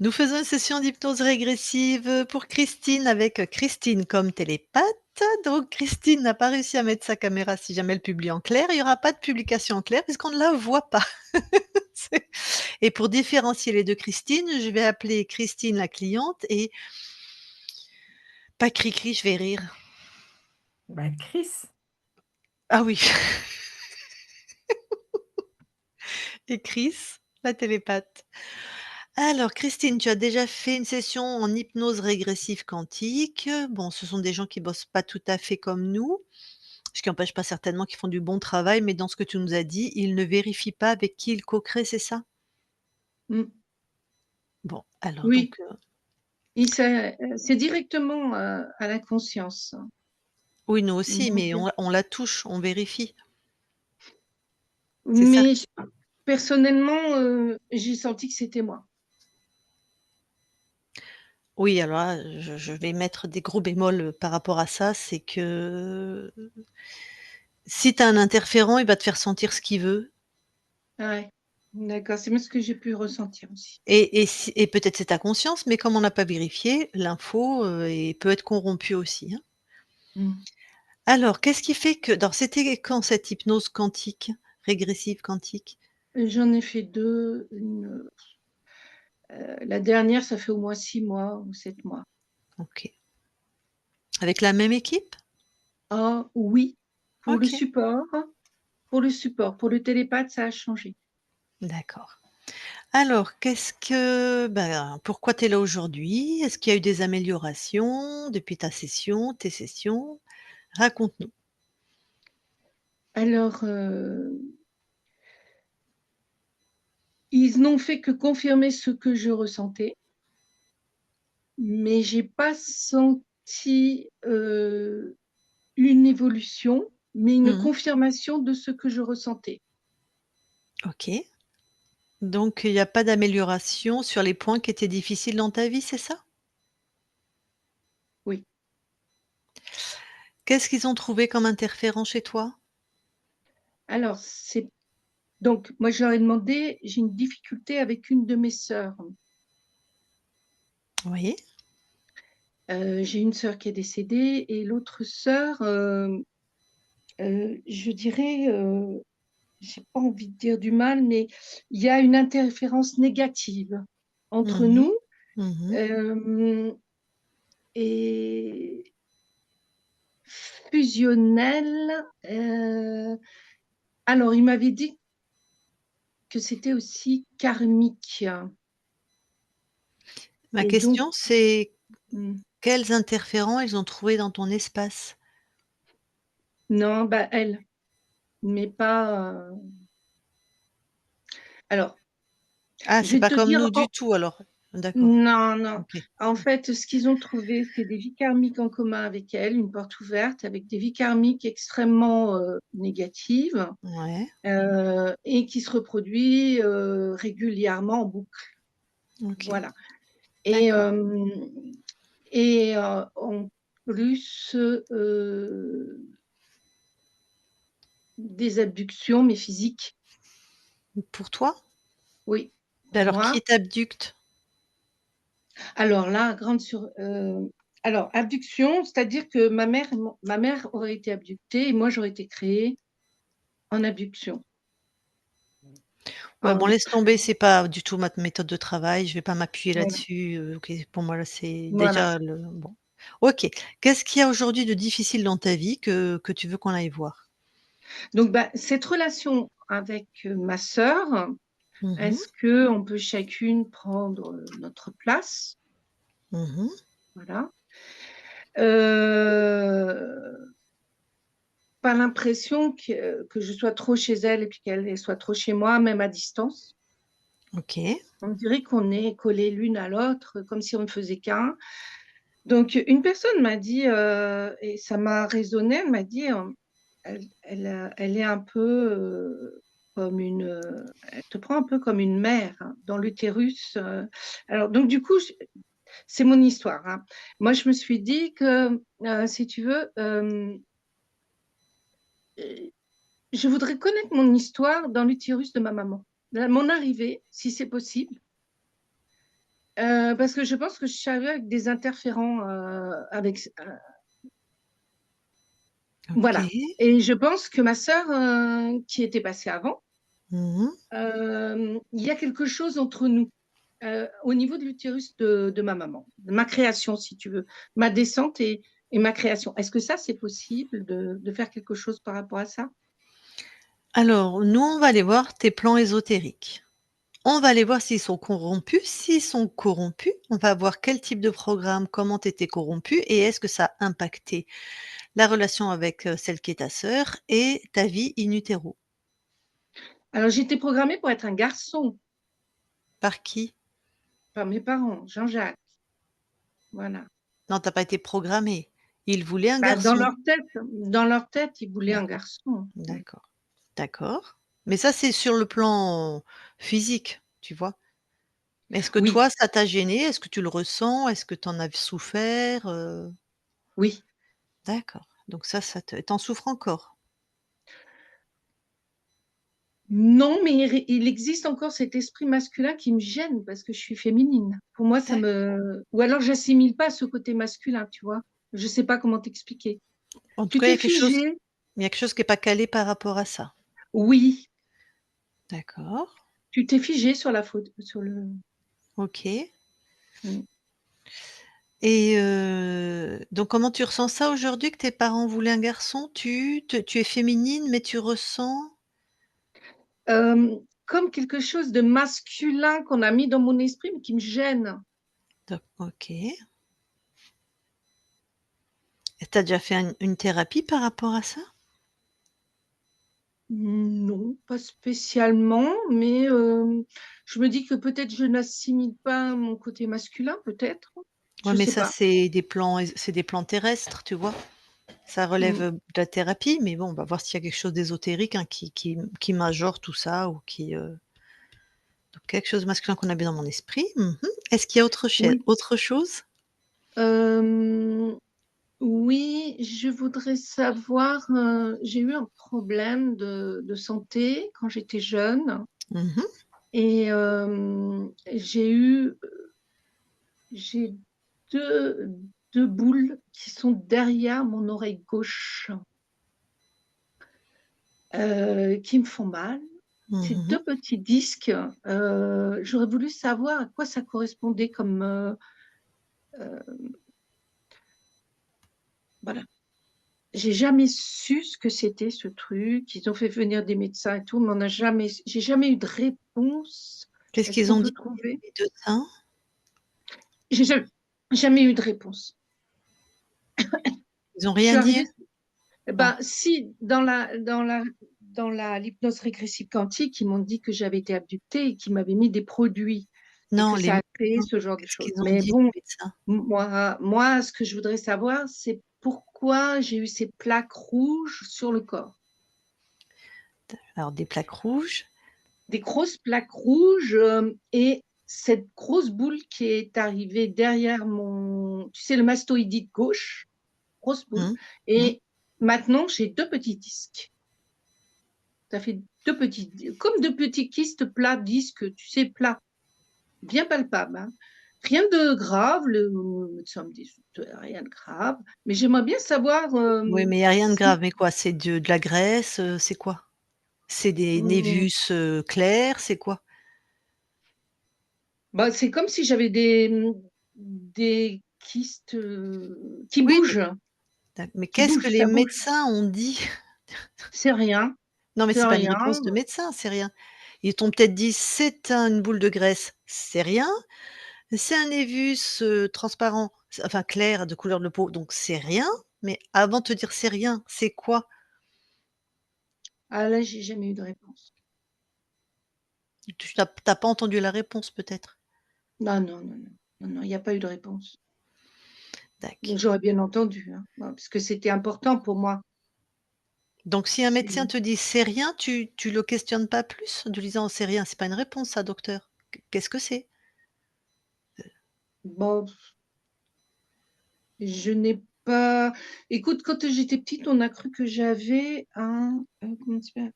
Nous faisons une session d'hypnose régressive pour Christine avec Christine comme télépathe. Donc Christine n'a pas réussi à mettre sa caméra si jamais elle publie en clair. Il y aura pas de publication en clair puisqu'on ne la voit pas. C'est et pour différencier les 2 Christine, je vais appeler Christine la cliente et pas Cricri, je vais rire. Bah, Chris. Ah oui et Chris, la télépathe. Alors Christine, tu as déjà fait une session en hypnose régressive quantique. Bon, ce sont des gens qui bossent pas tout à fait comme nous. Ce qui n'empêche pas certainement qu'ils font du bon travail, mais dans ce que tu nous as dit, ils ne vérifient pas avec qui ils co-créent, c'est ça? Mmh. Bon, alors Oui, donc, et c'est directement, à la conscience. oui, nous aussi, Donc mais on la touche, on vérifie. C'est ça? mais personnellement, j'ai senti que c'était moi. Oui, alors là, je vais mettre des gros bémols, par rapport à ça, c'est que si tu as un interférent, il va te faire sentir ce qu'il veut Ouais, d'accord, c'est moi ce que j'ai pu ressentir aussi. et peut-être c'est ta conscience, mais comme on n'a pas vérifié, l'info, peut être corrompue aussi, hein. Mmh. Alors, qu'est-ce qui fait que alors c'était quand cette hypnose quantique, régressive quantique? J'en ai fait 2, la dernière, ça fait au moins 6 mois ou 7 mois. OK. Avec la même équipe? Ah oui, pour le OK, support pour le télépathe, ça a changé. d'accord. Alors qu'est-ce que pourquoi tu es là aujourd'hui? Est-ce qu'il y a eu des améliorations depuis ta session, tes sessions? Raconte-nous. Alors, ils n'ont fait que confirmer ce que je ressentais, mais j'ai pas senti, une évolution, mais une Mmh. confirmation de ce que je ressentais. OK. Donc il y a pas d'amélioration sur les points qui étaient difficiles dans ta vie, c'est ça? Oui. Qu'est-ce qu'ils ont trouvé comme interférent chez toi? Alors c'est donc moi je leur ai demandé j'ai une difficulté avec une de mes sœurs. Oui. J'ai une sœur qui est décédée et l'autre sœur, je dirais, j'ai pas envie de dire du mal, mais il y a une interférence négative entre Mmh mh. nous, Mmh. hem et fusionnelle, alors il m'avait dit que c'était aussi karmique Ma et donc question c'est mmh, quels interférents ils ont trouvé dans ton espace? non, bah, elle, mais pas, alors Ah, je c'est vais pas te comme dire nous en du tout alors? D'accord, non, non. OK. En fait, ce qu'ils ont trouvé, c'est des vies karmiques en commun avec elle, une porte ouverte avec des vies karmiques extrêmement, négatives, Ouais, et qui se reproduit, régulièrement en boucle. OK, Voilà et d'accord. hem et en plus, des abductions, mais physiques. Pour toi? Oui, pour Alors moi. qui t'abducte? Alors là, alors abduction, c'est-à-dire que ma mère aurait été abductée et moi j'aurais été créée en abduction. Ouais, bon En laisse tomber, c'est pas du tout ma méthode de travail, je vais pas m'appuyer voilà, là-dessus, OK, pour moi là, c'est voilà. déjà le bon. OK. Qu'est-ce qu'il y a aujourd'hui de difficile dans ta vie que tu veux qu'on aille voir? Donc bah, cette relation avec, ma sœur, Mmh mh. est-ce qu'on peut chacune prendre, notre place? Mmh mh. Voilà. Heu, Pas l'impression que je sois trop chez elle et puis qu'elle soit trop chez moi, même à distance. OK. On dirait qu'on est collées l'une à l'autre, comme si on ne faisait qu'un. Donc une personne m'a dit, et ça m'a résonné, elle m'a dit, elle est un peu, comme elle te prend un peu comme une mère hein, dans l'utérus, alors donc du coup, c'est mon histoire, hein. Moi, je me suis dit que, si tu veux, heu, je voudrais connaître mon histoire dans l'utérus de ma maman. Mon arrivée, si c'est possible, Parce que je pense que je suis arrivée avec des interférents, voilà. OK. Et je pense que ma sœur, qui était passée avant, Mmh. il y a quelque chose entre nous, au niveau de l'utérus de ma maman, de ma création si tu veux, ma descente et ma création. Est-ce que ça, c'est possible de faire quelque chose par rapport à ça? Alors, nous, on va aller voir tes plans ésotériques. On va aller voir s'ils sont corrompus. S'ils sont corrompus, on va voir quel type de programme, comment tu étais corrompu et est-ce que ça a impacté la relation avec, celle qui est ta sœur et ta vie in utero. Alors j'étais programmée pour être un garçon Par qui? par mes parents, Jean-Jacques, voilà. Non, tu as pas été programmé. Ils voulaient un Bah, garçon. dans leur tête, ils voulaient un D'accord, garçon. Mmh. d'accord, d'accord. Mais ça, c'est sur le plan physique, tu vois? Mais est-ce que Oui, toi, ça t'a gêné? Est-ce que tu le ressens? Est-ce que tu en as souffert? oui. D'accord, donc ça te tu en souffres encore? Non, mais il existe encore cet esprit masculin qui me gêne parce que je suis féminine. Pour moi, ça D'acc me ou alors j'assimile pas ce côté masculin, tu vois? Je sais pas comment t'expliquer. En tout Tu cas, t'es figée? il y a quelque chose qui est pas calé par rapport à ça. Oui, D'accord, tu t'es figée sur la faute sur le OK mmh. et donc comment tu ressens ça aujourd'hui que tes parents voulaient un garçon? Tu es féminine, mais tu ressens Comme quelque chose de masculin qu'on a mis dans mon esprit, mais qui me gêne. OK. Et tu as déjà fait une thérapie par rapport à ça? Non, pas spécialement, mais je me dis que peut-être je n'assimile pas mon côté masculin, peut-être? Ouais, Je mais sais ça, pas. c'est des plans terrestres, tu vois? Ça relève, Mmh. de la thérapie, mais bon, on va voir s'il y a quelque chose d'ésotérique, hein, qui majore tout ça ou donc quelque chose de masculin qu'on a bien dans mon esprit. Mmh. Est-ce qu'il y a Oui. autre chose? Hem, oui, je voudrais savoir, j'ai eu un problème de santé quand j'étais jeune Mmh. et j'ai 2 2 boules qui sont derrière mon oreille gauche, qui me font mal. Ces Mmh. 2 petits disques, j'aurais voulu savoir à quoi ça correspondait comme, heu, voilà. J'ai jamais su ce que c'était ce truc. Ils ont fait venir des médecins et tout, mais on n'a jamais j'ai jamais eu de réponse. Qu'est-ce Est-ce qu'ils qu'on ont peut dit trouver? les médecins? J'ai jamais eu de réponse. Ils ont Je rien suis arrivée dit? Ah, bah, si, dans la l'hypnose régressive quantique, ils m'ont dit que j'avais été abductée et qu'ils m'avaient mis des produits et non, que les ça a créé médecins, ce genre de qu'est-ce choses. qu'ils ont Mais dit bon, les médecins? moi, ce que je voudrais savoir, c'est pourquoi j'ai eu ces plaques rouges sur le corps. Alors des plaques rouges. Des grosses plaques rouges, et cette grosse boule qui est arrivée derrière mon tu sais, le mastoïdite gauche, grosse boule Mmh. Mmh. et maintenant j'ai 2 petits disques. Ça fait 2 petits di comme 2 petits kystes plats, disques, tu sais, plats, bien palpables, hein. Rien de grave, le médecin me dit: rien de grave», mais j'aimerais bien savoir, Oui, mais il y a rien de si grave, mais quoi? C'est de la graisse, c'est quoi? C'est des mmh, névus, clairs, c'est quoi? bah, c'est comme si j'avais des kystes, qui Oui, bougent. mais Qui qu'est-ce que bouge, les ça bouge. médecins ont dit? C'est rien, Non, mais c'est c'est pas une rien. réponse de médecin, c'est rien. Ils t'ont peut-être dit: «C'est une boule de graisse», c'est rien. C'est un névus, transparent, enfin clair de couleur de peau, donc c'est rien, mais avant de te dire: «C'est rien», c'est quoi? Ah là, j'ai jamais eu de réponse. Tu n'as pas entendu la réponse peut-être? Non, non, non, non. Non, non, il y a pas eu de réponse. Donc Dac. j'aurais bien entendu, hein, ouais, parce que c'était important pour moi. Donc si un médecin C'est te dit: «C'est rien», tu le questionnes pas plus? En te disant: «C'est rien», c'est pas une réponse ça docteur. Qu'est-ce que c'est? bon, je n'ai pas écoute, quand j'étais petite, on a cru que j'avais un, comment ça s'appelle?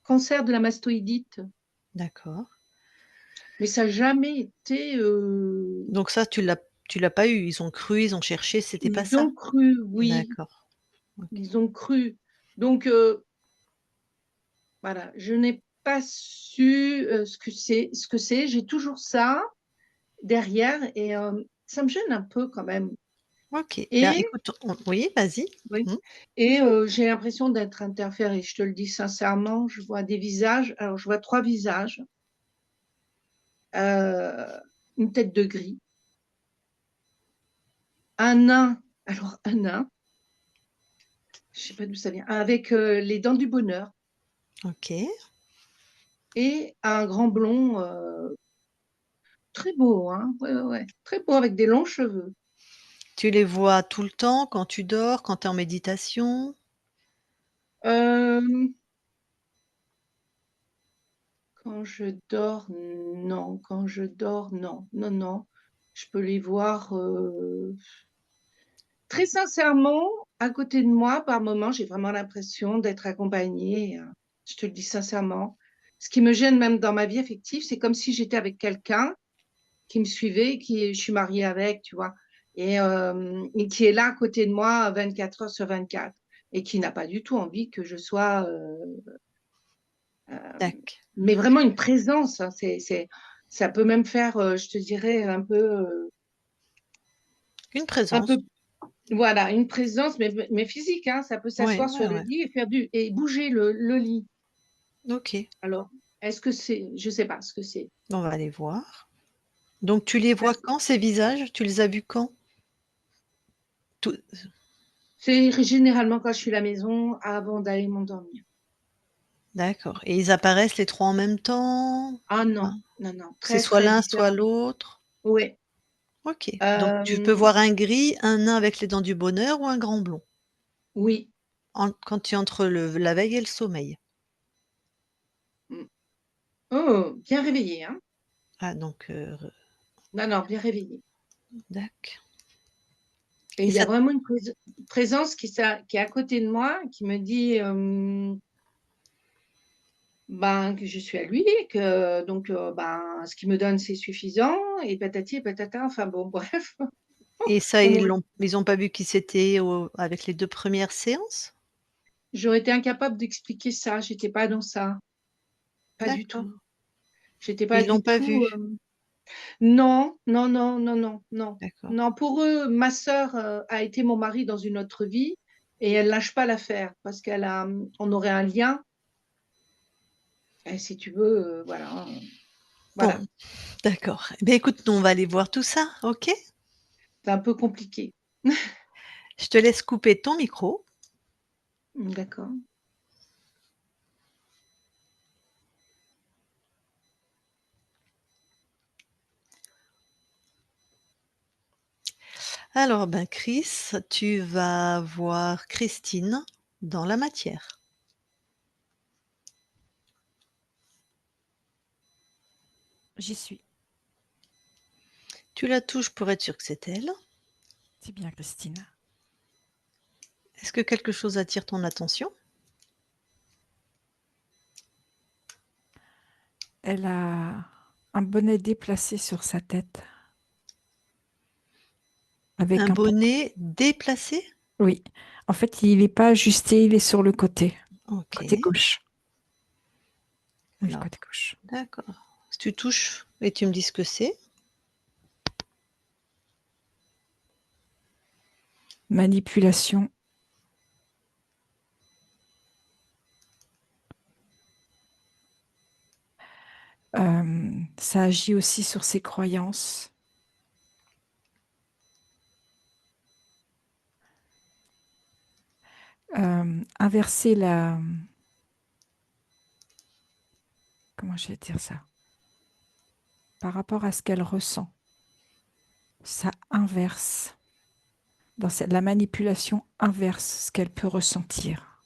Cancer de la mastoïdite. D'accord. Mais ça n'a jamais été, Donc ça, tu l'as pas eu? Ils ont cru, ils ont cherché, c'était pas ils ça? ont cru, oui, D'accord, OK. ils ont cru. Donc voilà, je n'ai pas su, ce que c'est. J'ai toujours ça derrière et ça me gêne un peu quand même OK. Ben, et écoute, oui, vas-y. oui Mmh. et j'ai l'impression d'être interférée. Je te le dis sincèrement, je vois des visages, alors je vois 3 visages, une tête de gris, un nain, alors un nain, je sais pas d'où ça vient, avec, les dents du bonheur OK. et un grand blond, très beau, hein, ouais, ouais, ouais, très beau avec des longs cheveux. Tu les vois tout le temps, quand tu dors, quand tu es en méditation? Hem, Quand je dors, non, quand je dors, non, non, non. Je peux les voir, très sincèrement, à côté de moi, par moments, j'ai vraiment l'impression d'être accompagnée, je te le dis sincèrement. Ce qui me gêne même dans ma vie affective, c'est comme si j'étais avec quelqu'un qui me suivait, qui je suis mariée avec, tu vois? Et qui est là à côté de moi 24 heures sur 24 et qui n'a pas du tout envie que je sois, hem, Tac. mais vraiment une présence, hein, ça peut même faire, je te dirais Une un peu présence. voilà, une présence mais physique, hein. Ça peut Ouais, s'asseoir sur ouais, le ouais. lit et faire du et bouger le lit. OK, Alors, est-ce que c'est je sais pas ce que c'est. on va aller voir. Donc tu les vois quand ces visages? Tu les as vus quand? Tout C'est généralement quand je suis à la maison avant d'aller m'endormir. D'accord, et ils apparaissent les 3 en même temps? Ah Hein? non, non, non, C'est très, soit très l'un, soit différemment. l'autre? Oui, OK, donc tu peux hem, voir un gris, un nain avec les dents du bonheur ou un grand blond? oui, Quand tu es entre la veille et le sommeil? mmh. Oh, bien réveillé, hein? Ah donc Non, non, bien réveillé dac, et et il y a ça vraiment une présence qui est à côté de moi, qui me dit, ben, que je suis à lui et que donc ben, ce qu'il me donne, c'est suffisant et patati et patata, enfin bon, bref. et ça, On me ils ont pas vu qui c'était avec les 2 premières séances? J'aurais été incapable d'expliquer ça, j'étais pas dans ça, pas du D'accord, tout. J'étais pas ils l'ont du pas tout, vu? non, non, non, non, non, non. D'accord. Non, pour eux, ma sœur, a été mon mari dans une autre vie et elle lâche pas l'affaire parce on aurait un lien et si tu veux, voilà, Bon, voilà. d'accord. Eh beh, écoute, nous on va aller voir tout ça, OK? C'est un peu compliqué. Je te laisse couper ton micro. D'accord. Alors, ben, Chris, tu vas voir Christine dans la matière. J'y suis. Tu la touches pour être sûr que c'est elle. C'est bien, Christine. Est-ce que quelque chose attire ton attention? Elle a un bonnet déplacé sur sa tête Un avec un pantalon. bonnet déplacé? Oui. En fait, il n'est pas ajusté, il est sur le côté OK. gauche. Oui, Alors, côté gauche. d'accord. Si tu touches et tu me dis ce que c'est. Manipulation. Ça agit aussi sur ses croyances. Inverser la... Comment je vais dire ça? Par rapport à ce qu'elle ressent. Ça inverse. La manipulation inverse ce qu'elle peut ressentir.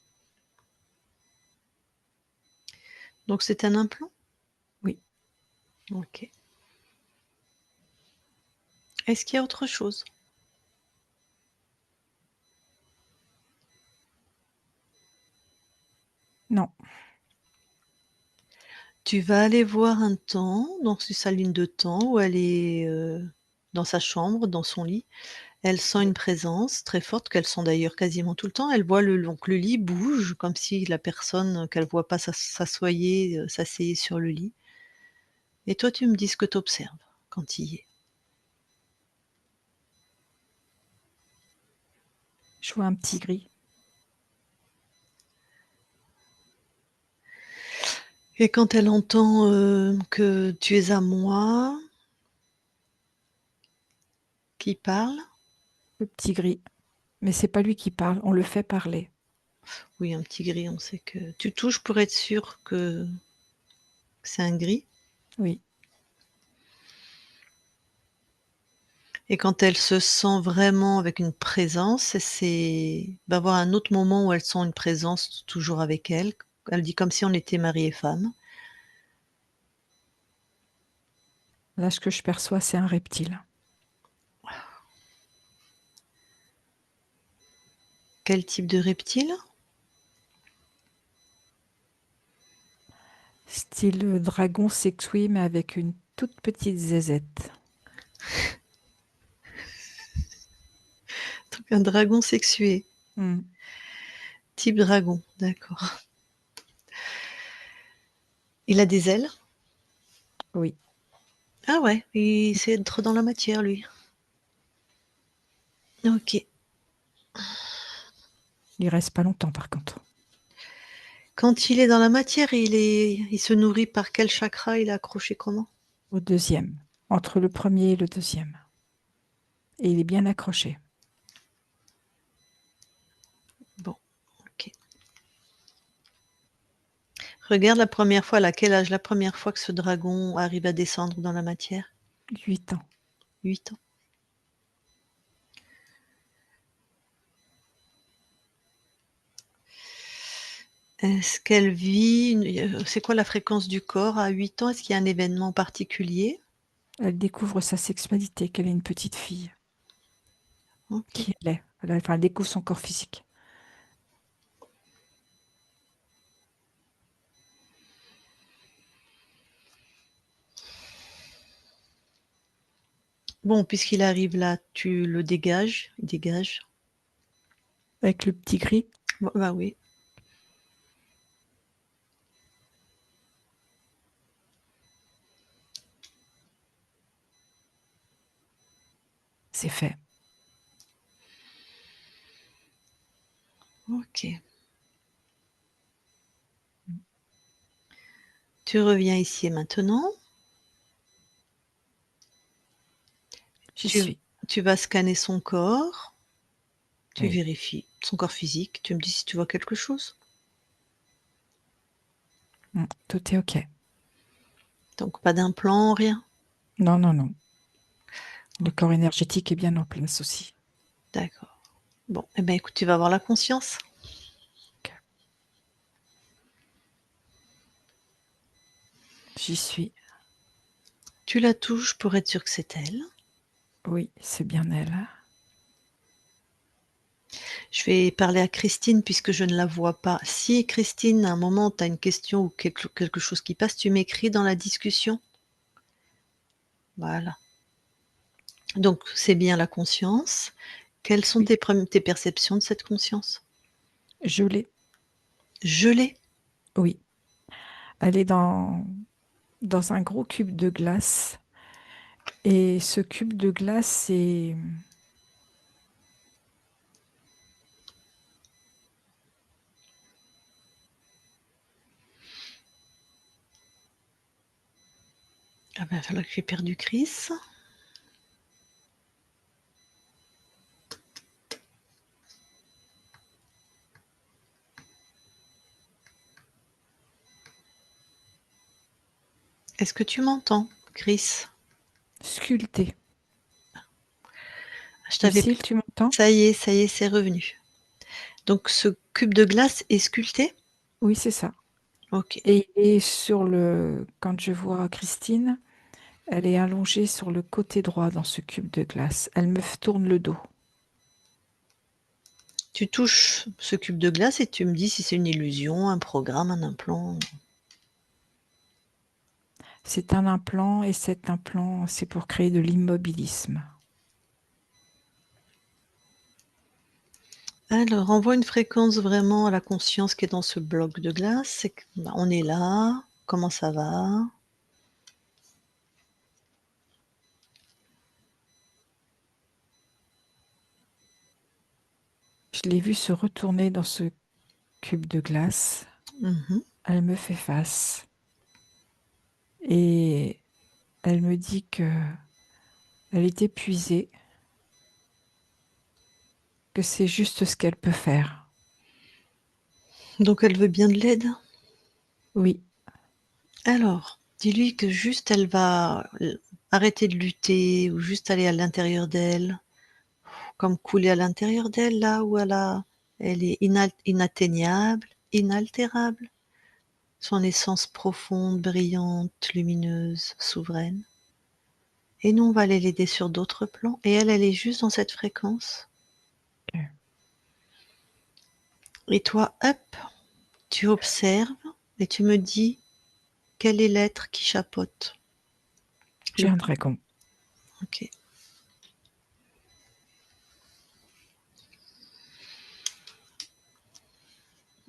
Donc c'est un implant? Oui. OK. Est-ce qu'il y a autre chose? Non. Tu vas aller voir un temps, dans sa ligne de temps où elle est, dans sa chambre, dans son lit. Elle sent une présence très forte qu'elle sent d'ailleurs quasiment tout le temps. Elle voit donc le lit bouge comme si la personne qu'elle voit pas s'asseyait sur le lit et toi tu me dis ce que tu observes quand il y est. Je vois un petit gris. Et quand elle entend, que tu es à moi qui parle? Le petit gris. Mais c'est pas lui qui parle, on le fait parler. Oui, un petit gris, on sait que tu touches pour être sûr que c'est un gris? Oui. Et quand elle se sent vraiment avec une présence, va y avoir un autre moment où elle sent une présence toujours avec elle. Elle dit comme si on était mari et femme. Là, ce que je perçois, c'est un reptile. Quel type de reptile? Style dragon sexué, mais avec une toute petite zézette. Donc un dragon sexué. Hmm. Type dragon, d'accord. Il a des ailes? Oui. Ah ouais, il sait être dans la matière, lui. OK. Il reste pas longtemps, par contre. Quand il est dans la matière, il se nourrit par quel chakra? Il est accroché comment? Au deuxième. Entre le premier et le deuxième. Et il est bien accroché. Bon, OK. Regarde la première fois, elle a quel âge la première fois que ce dragon arrive à descendre dans la matière? 8 ans. 8 ans. Est-ce qu'elle vit c'est quoi la fréquence du corps à 8 ans? Est-ce qu'il y a un événement particulier? Elle découvre sa sexualité, qu'elle est une petite fille. OK. Qui elle est. Elle découvre son corps physique. Bon, puisqu'il arrive là, tu le dégages, il dégage. Avec le petit gris. Bah oui. C'est fait. OK. Tu reviens ici et maintenant. J'y Tu suis. tu vas scanner son corps. Tu Oui. vérifies son corps physique. Tu me dis si tu vois quelque chose. Tout est OK. Donc pas d'implant, rien? Non, non, non. Le OK, corps énergétique est bien en place aussi. d'accord. Bon, eh ben, écoute, tu vas avoir la conscience. OK. J'y suis. Tu la touches pour être sûr que c'est elle. Oui, c'est bien elle. Je vais parler à Christine puisque je ne la vois pas. Si Christine, à un moment, tu as une question ou quelque chose qui passe, tu m'écris dans la discussion. Voilà. Donc c'est bien la conscience. Quelles sont Oui. tes perceptions de cette conscience? Je l'ai. Gelée? Oui. Elle est dans un gros cube de glace. Et ce cube de glace, c'est... Ah bah, il va falloir que j'ai perdu Chris. Est-ce que tu m'entends, Chris? sculpté. Je t'avais Lucille, tu m'entends? Ça y est, c'est revenu. Donc ce cube de glace est sculpté? Oui, c'est ça. OK. Et quand je vois Christine, elle est allongée sur le côté droit dans ce cube de glace. Elle me tourne le dos. Tu touches ce cube de glace et tu me dis si c'est une illusion, un programme, un implant? C'est un implant et cet implant, c'est pour créer de l'immobilisme. Alors, envoie une fréquence vraiment à la conscience qui est dans ce bloc de glace. On est là. Comment ça va? Je l'ai vue se retourner dans ce cube de glace. Mhm. Elle me fait face. Et elle me dit que elle est épuisée, que c'est juste ce qu'elle peut faire. Donc, elle veut bien de l'aide. Oui, Alors, dis-lui que juste elle va arrêter de lutter ou juste aller à l'intérieur d'elle, comme couler à l'intérieur d'elle, là où elle est inatteignable, inaltérable. Son essence profonde, brillante, lumineuse, souveraine. Et nous, on va aller l'aider sur d'autres plans. Et elle, elle est juste dans cette fréquence. ok. Et toi, hop, tu observes et tu me dis quel est l'être qui chapeaute. J'ai un dragon. Ok.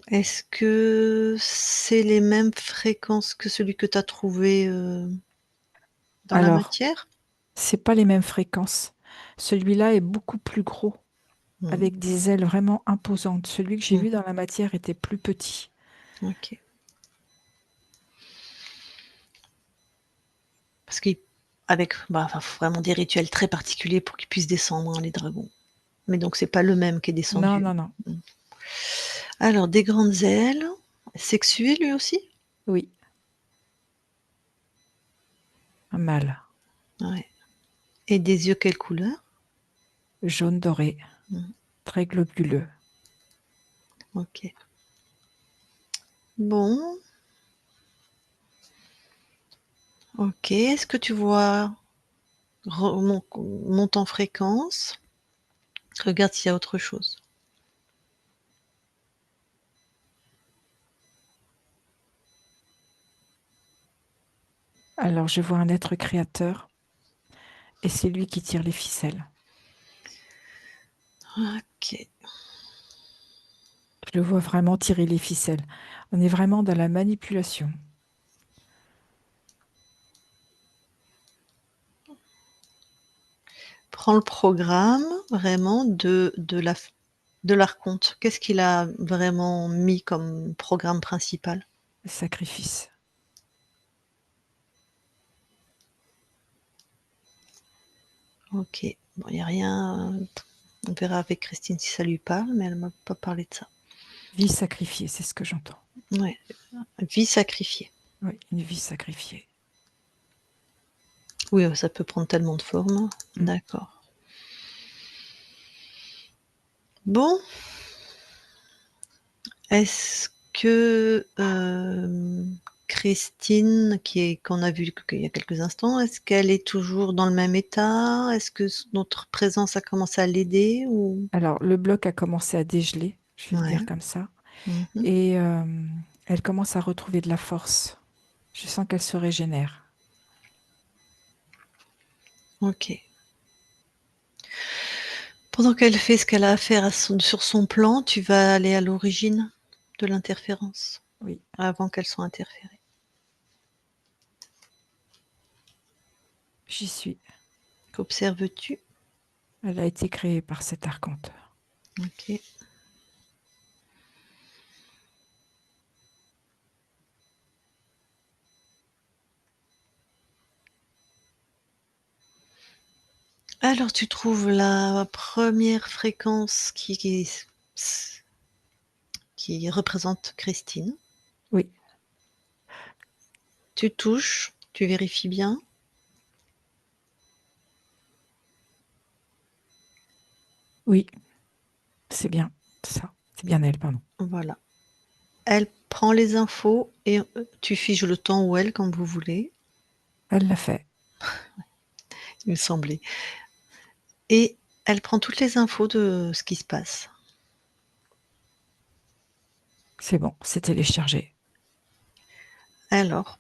Est-ce que c'est les mêmes fréquences que celui que tu as trouvé dans la Alors, matière? c'est pas les mêmes fréquences. Celui-là est beaucoup plus gros, Mhm. avec des ailes vraiment imposantes. Celui que j'ai vu Mhm. dans la matière était plus petit. Ok. Parce qu'avec enfin, faut vraiment des rituels très particuliers pour qu'ils puissent descendre, hein, les dragons. Mais donc, c'est pas le même qui est Non, descendu. non, non. Mhm. Alors, des grandes ailes, sexuées lui aussi? Oui, un mâle. Ouais. Et des yeux quelle couleur? Jaune doré, Mhm. très globuleux. Ok. Bon, ok. Est-ce que tu vois monte en fréquence? Regarde s'il y a autre chose. Alors, je vois un être créateur et c'est lui qui tire les ficelles. Ok. Je le vois vraiment tirer les ficelles. On est vraiment dans la manipulation. Prends le programme vraiment de l'archonte. Qu'est-ce qu'il a vraiment mis comme programme principal? Le sacrifice. Ok. Bon, il n'y a rien. On verra avec Christine si ça lui parle, mais elle m'a pas parlé de ça. Vie sacrifiée, c'est ce que j'entends. Ouais. Vie sacrifiée. Oui, une vie sacrifiée. Oui, ça peut prendre tellement de formes. Mm. D'accord. Bon, est-ce que Christine, qu'on a vue il y a quelques instants, est-ce qu'elle est toujours dans le même état? Est-ce que notre présence a commencé à l'aider ou... Alors, le bloc a commencé à dégeler, je vais le Ouais. dire comme ça, Mhm. et elle commence à retrouver de la force. Je sens qu'elle se régénère. Ok. Pendant qu'elle fait ce qu'elle a à faire sur son plan, tu vas aller à l'origine de l'interférence, Oui, avant qu'elle soit interférée. j'y suis. Qu'observes-tu? Elle a été créée par cet archonte. Ok. Alors tu trouves la première fréquence qui représente Christine. Oui, Tu touches, tu vérifies bien. oui, c'est bien ça. C'est bien elle, pardon. Voilà. Elle prend les infos et tu figes le temps ou elle comme vous voulez, Elle l'a fait. il me semblait. Et elle prend toutes les infos de ce qui se passe. C'est bon, c'est téléchargé. Alors,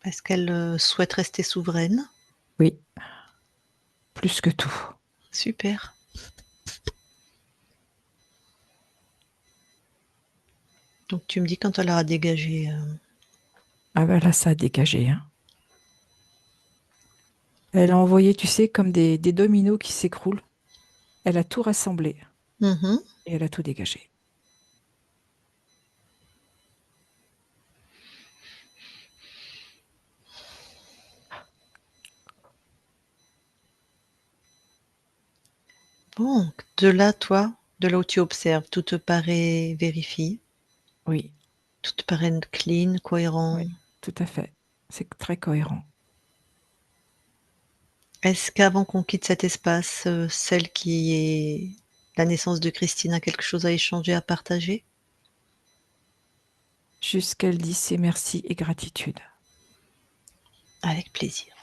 Est-ce qu'elle souhaite rester souveraine? Oui, plus que tout. Super. Donc tu me dis quand elle aura dégagé. Ah ben là, ça a dégagé, hein. Elle a envoyé, tu sais, comme des dominos qui s'écroulent. Elle a tout rassemblé Mhm. et elle a tout dégagé. Bon, de là, toi, de là où tu observes, tout te paraît vérifié, Oui, tout te paraît clean, cohérent. oui, tout à fait. C'est très cohérent. Est-ce qu'avant qu'on quitte cet espace, celle qui est la naissance de Christine a quelque chose à échanger, à partager? Juste qu'elle dise ses merci et gratitude. Avec plaisir.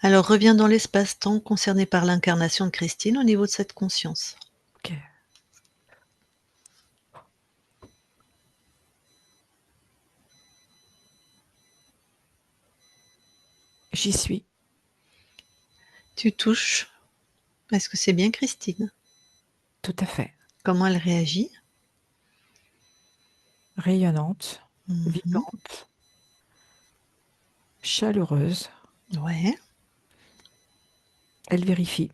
Alors reviens dans l'espace-temps concerné par l'incarnation de Christine au niveau de cette conscience. Ok. J'y suis. Tu touches. Est-ce que c'est bien Christine? Tout à fait. Comment elle réagit? Rayonnante, Mhm. vivante, chaleureuse. Ouais. Elle vérifie.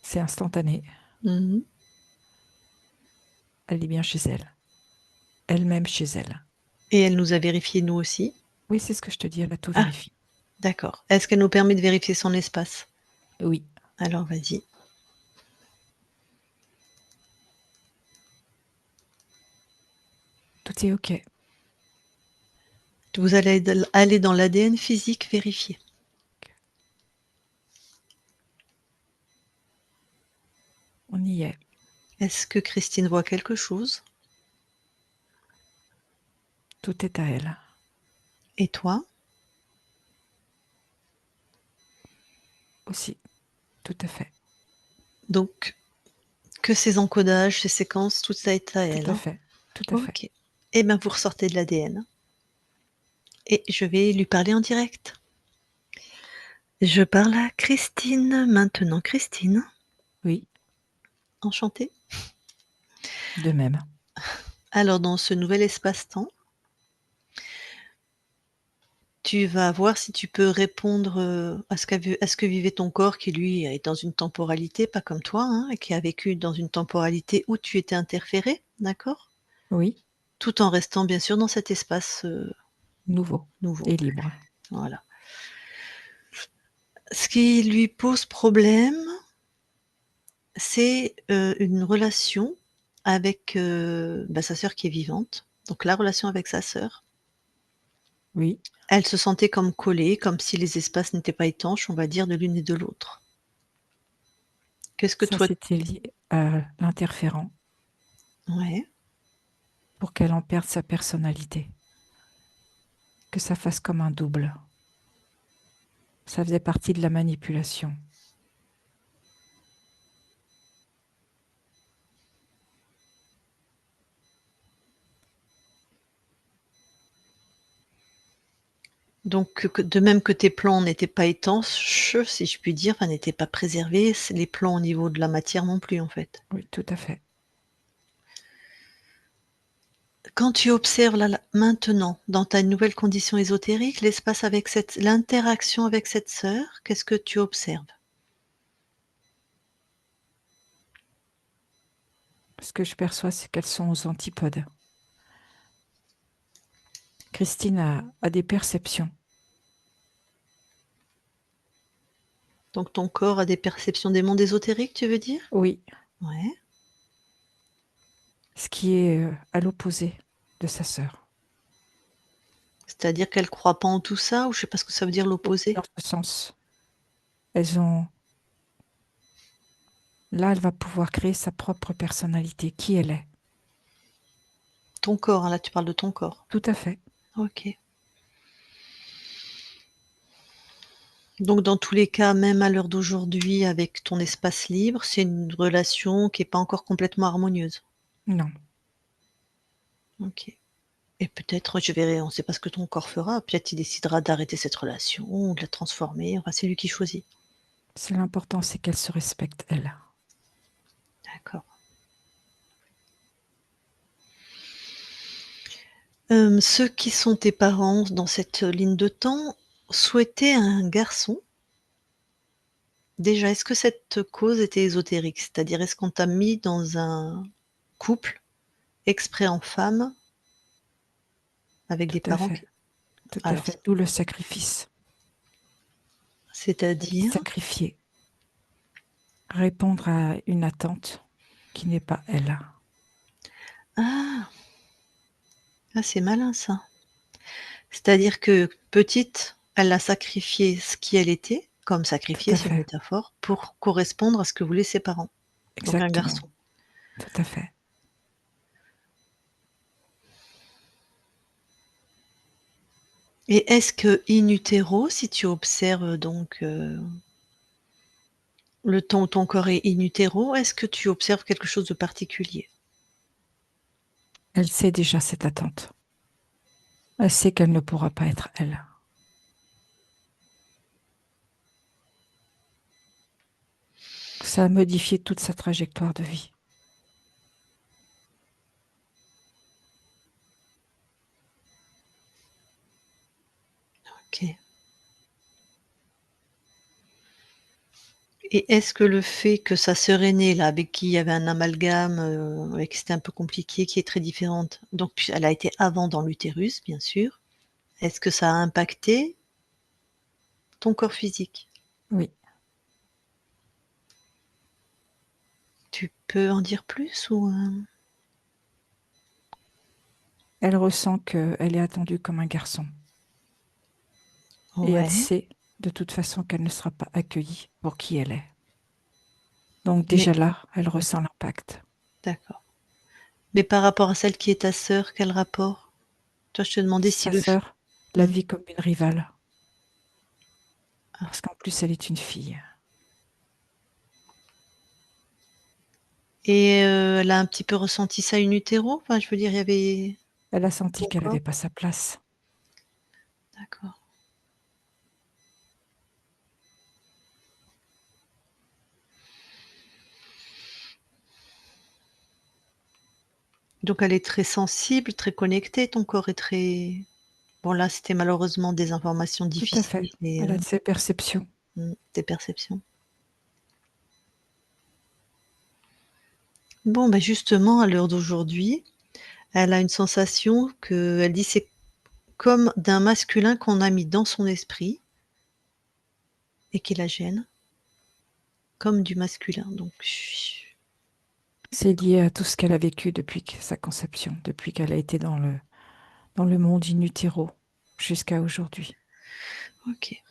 C'est instantané. Mhm. Elle est bien chez elle. Elle-même chez elle. Et elle nous a vérifié nous aussi? Oui, c'est ce que je te dis, elle a tout Ah, vérifié. d'accord. Est-ce qu'elle nous permet de vérifier son espace? Oui, Alors vas-y. tout est OK. Vous allez aller dans l'ADN physique vérifier. On y est. Est-ce que Christine voit quelque chose? Tout est à elle. Et toi? Aussi. Tout à fait. Donc, que ces encodages, ces séquences, tout ça est à Tout elle, à hein? fait. Tout à fait. OK. Eh bien, vous ressortez de l'ADN et je vais lui parler en direct. Je parle à Christine maintenant. Christine, Oui, enchantée. de même. Alors, dans ce nouvel espace-temps, tu vas voir si tu peux répondre, à ce que vivait ton corps qui, lui, est dans une temporalité, pas comme toi, hein, et qui a vécu dans une temporalité où tu étais interféré, d'accord? Oui, Tout en restant bien sûr dans cet espace, nouveau nouveau. et libre. Voilà. Ce qui lui pose problème, c'est, une relation avec, sa sœur qui est vivante, donc la relation avec sa sœur. Oui, Elle se sentait comme collée, comme si les espaces n'étaient pas étanches, on va dire, de l'une et de l'autre. Qu'est-ce que ça toi c'était lié à l'interférent ouais, pour qu'elle en perde sa personnalité. Que ça fasse comme un double. Ça faisait partie de la manipulation. donc que de même que tes plans n'étaient pas étanches, si je puis dire, enfin n'étaient pas préservés, c les plans au niveau de la matière non plus, en fait. Oui, tout à fait. Quand tu observes là, maintenant, dans ta nouvelle condition ésotérique, l'espace avec l'interaction avec cette sœur, qu'est-ce que tu observes? Ce que je perçois, c'est qu'elles sont aux antipodes. Christine a des perceptions. Donc ton corps a des perceptions des mondes ésotériques, tu veux dire? Oui, Ouais. ce qui est à l'opposé de sa sœur. C'est-à-dire qu'elle croit pas en tout ça ou je sais pas ce que ça veut dire l'opposé? Dans ce sens, elles ont. Là, elle va pouvoir créer sa propre personnalité, qui elle est. Ton corps, hein, là tu parles de ton corps. Tout à fait. OK. Donc dans tous les cas, même à l'heure d'aujourd'hui avec ton espace libre, c'est une relation qui est pas encore complètement harmonieuse? Non, OK. Et peut-être, je verrai, on ne sait pas ce que ton corps fera, peut-être il décidera d'arrêter cette relation ou de la transformer, enfin c'est lui qui choisit. C'est l'important, c'est qu'elle se respecte, elle. D'accord. Ceux qui sont tes parents dans cette ligne de temps souhaitaient un garçon. Déjà, est-ce que cette cause était ésotérique? C'est-à-dire, est-ce qu'on t'a mis dans un couple exprès en femme avec des Tout à parents fait, qui tout à alors fait. D'où le sacrifice. Elle c'est-à-dire? sacrifier, répondre à une attente qui n'est pas elle. Ah! Ah, c'est malin ça. C'est-à-dire que petite, elle a sacrifié ce qui elle était, comme Tout sacrifier, à c'est une fait, métaphore, pour correspondre à ce que voulaient ses parents, donc un exactement, garçon. tout à fait. Et est-ce que in utero, si tu observes donc, le temps où ton corps est in utero, est-ce que tu observes quelque chose de particulier? Elle sait déjà cette attente. Elle sait qu'elle ne pourra pas être elle. Ça a modifié toute sa trajectoire de vie. OK. Et est-ce que le fait que sa sœur aînée là, avec qui il y avait un amalgame, et que c'était un peu compliqué, qui est très différente, donc puis elle a été avant dans l'utérus, bien sûr. Est-ce que ça a impacté ton corps physique? Oui, Tu peux en dire plus ou, elle ressent qu'elle est attendue comme un garçon. Et elle Ouais, sait de toute façon qu'elle ne sera pas accueillie pour qui elle est. Donc mais déjà là, elle ressent l'impact. d'accord. Mais par rapport à celle qui est ta sœur, quel rapport? Toi, je te demandais si Sa le f sœur la mmh, vit comme une rivale, ah, parce qu'en plus elle est une fille. et elle a un petit peu ressenti ça in utero? Enfin, je veux dire, il y avait Elle a senti ton qu'elle corps? n'avait pas sa place. D'accord. Donc elle est très sensible, très connectée, ton corps est très bon là, c'était malheureusement des informations Tout à fait. difficiles et Elle a de ses perceptions. des perceptions. Bon, bah, justement, à l'heure d'aujourd'hui, elle a une sensation qu'elle dit: «C'est comme d'un masculin qu'on a mis dans son esprit et qui la gêne, comme du masculin», donc C'est lié à tout ce qu'elle a vécu depuis sa conception, depuis qu'elle a été dans le monde in utero jusqu'à aujourd'hui. OK.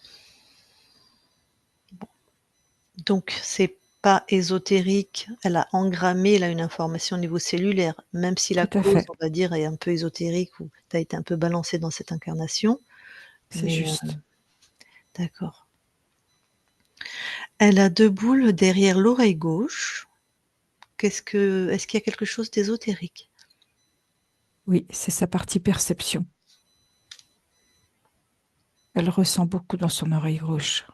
Donc c'est pas ésotérique, elle a engrammé là une information au niveau cellulaire, même si la Tout à cause, fait, on va dire, est un peu ésotérique ou tu as été un peu balancé dans cette incarnation, c'est mais juste. d'accord. Elle a 2 boules derrière l'oreille gauche. Est-ce qu'il y a quelque chose d'ésotérique? Oui, c'est sa partie perception. Elle ressent beaucoup dans son oreille gauche.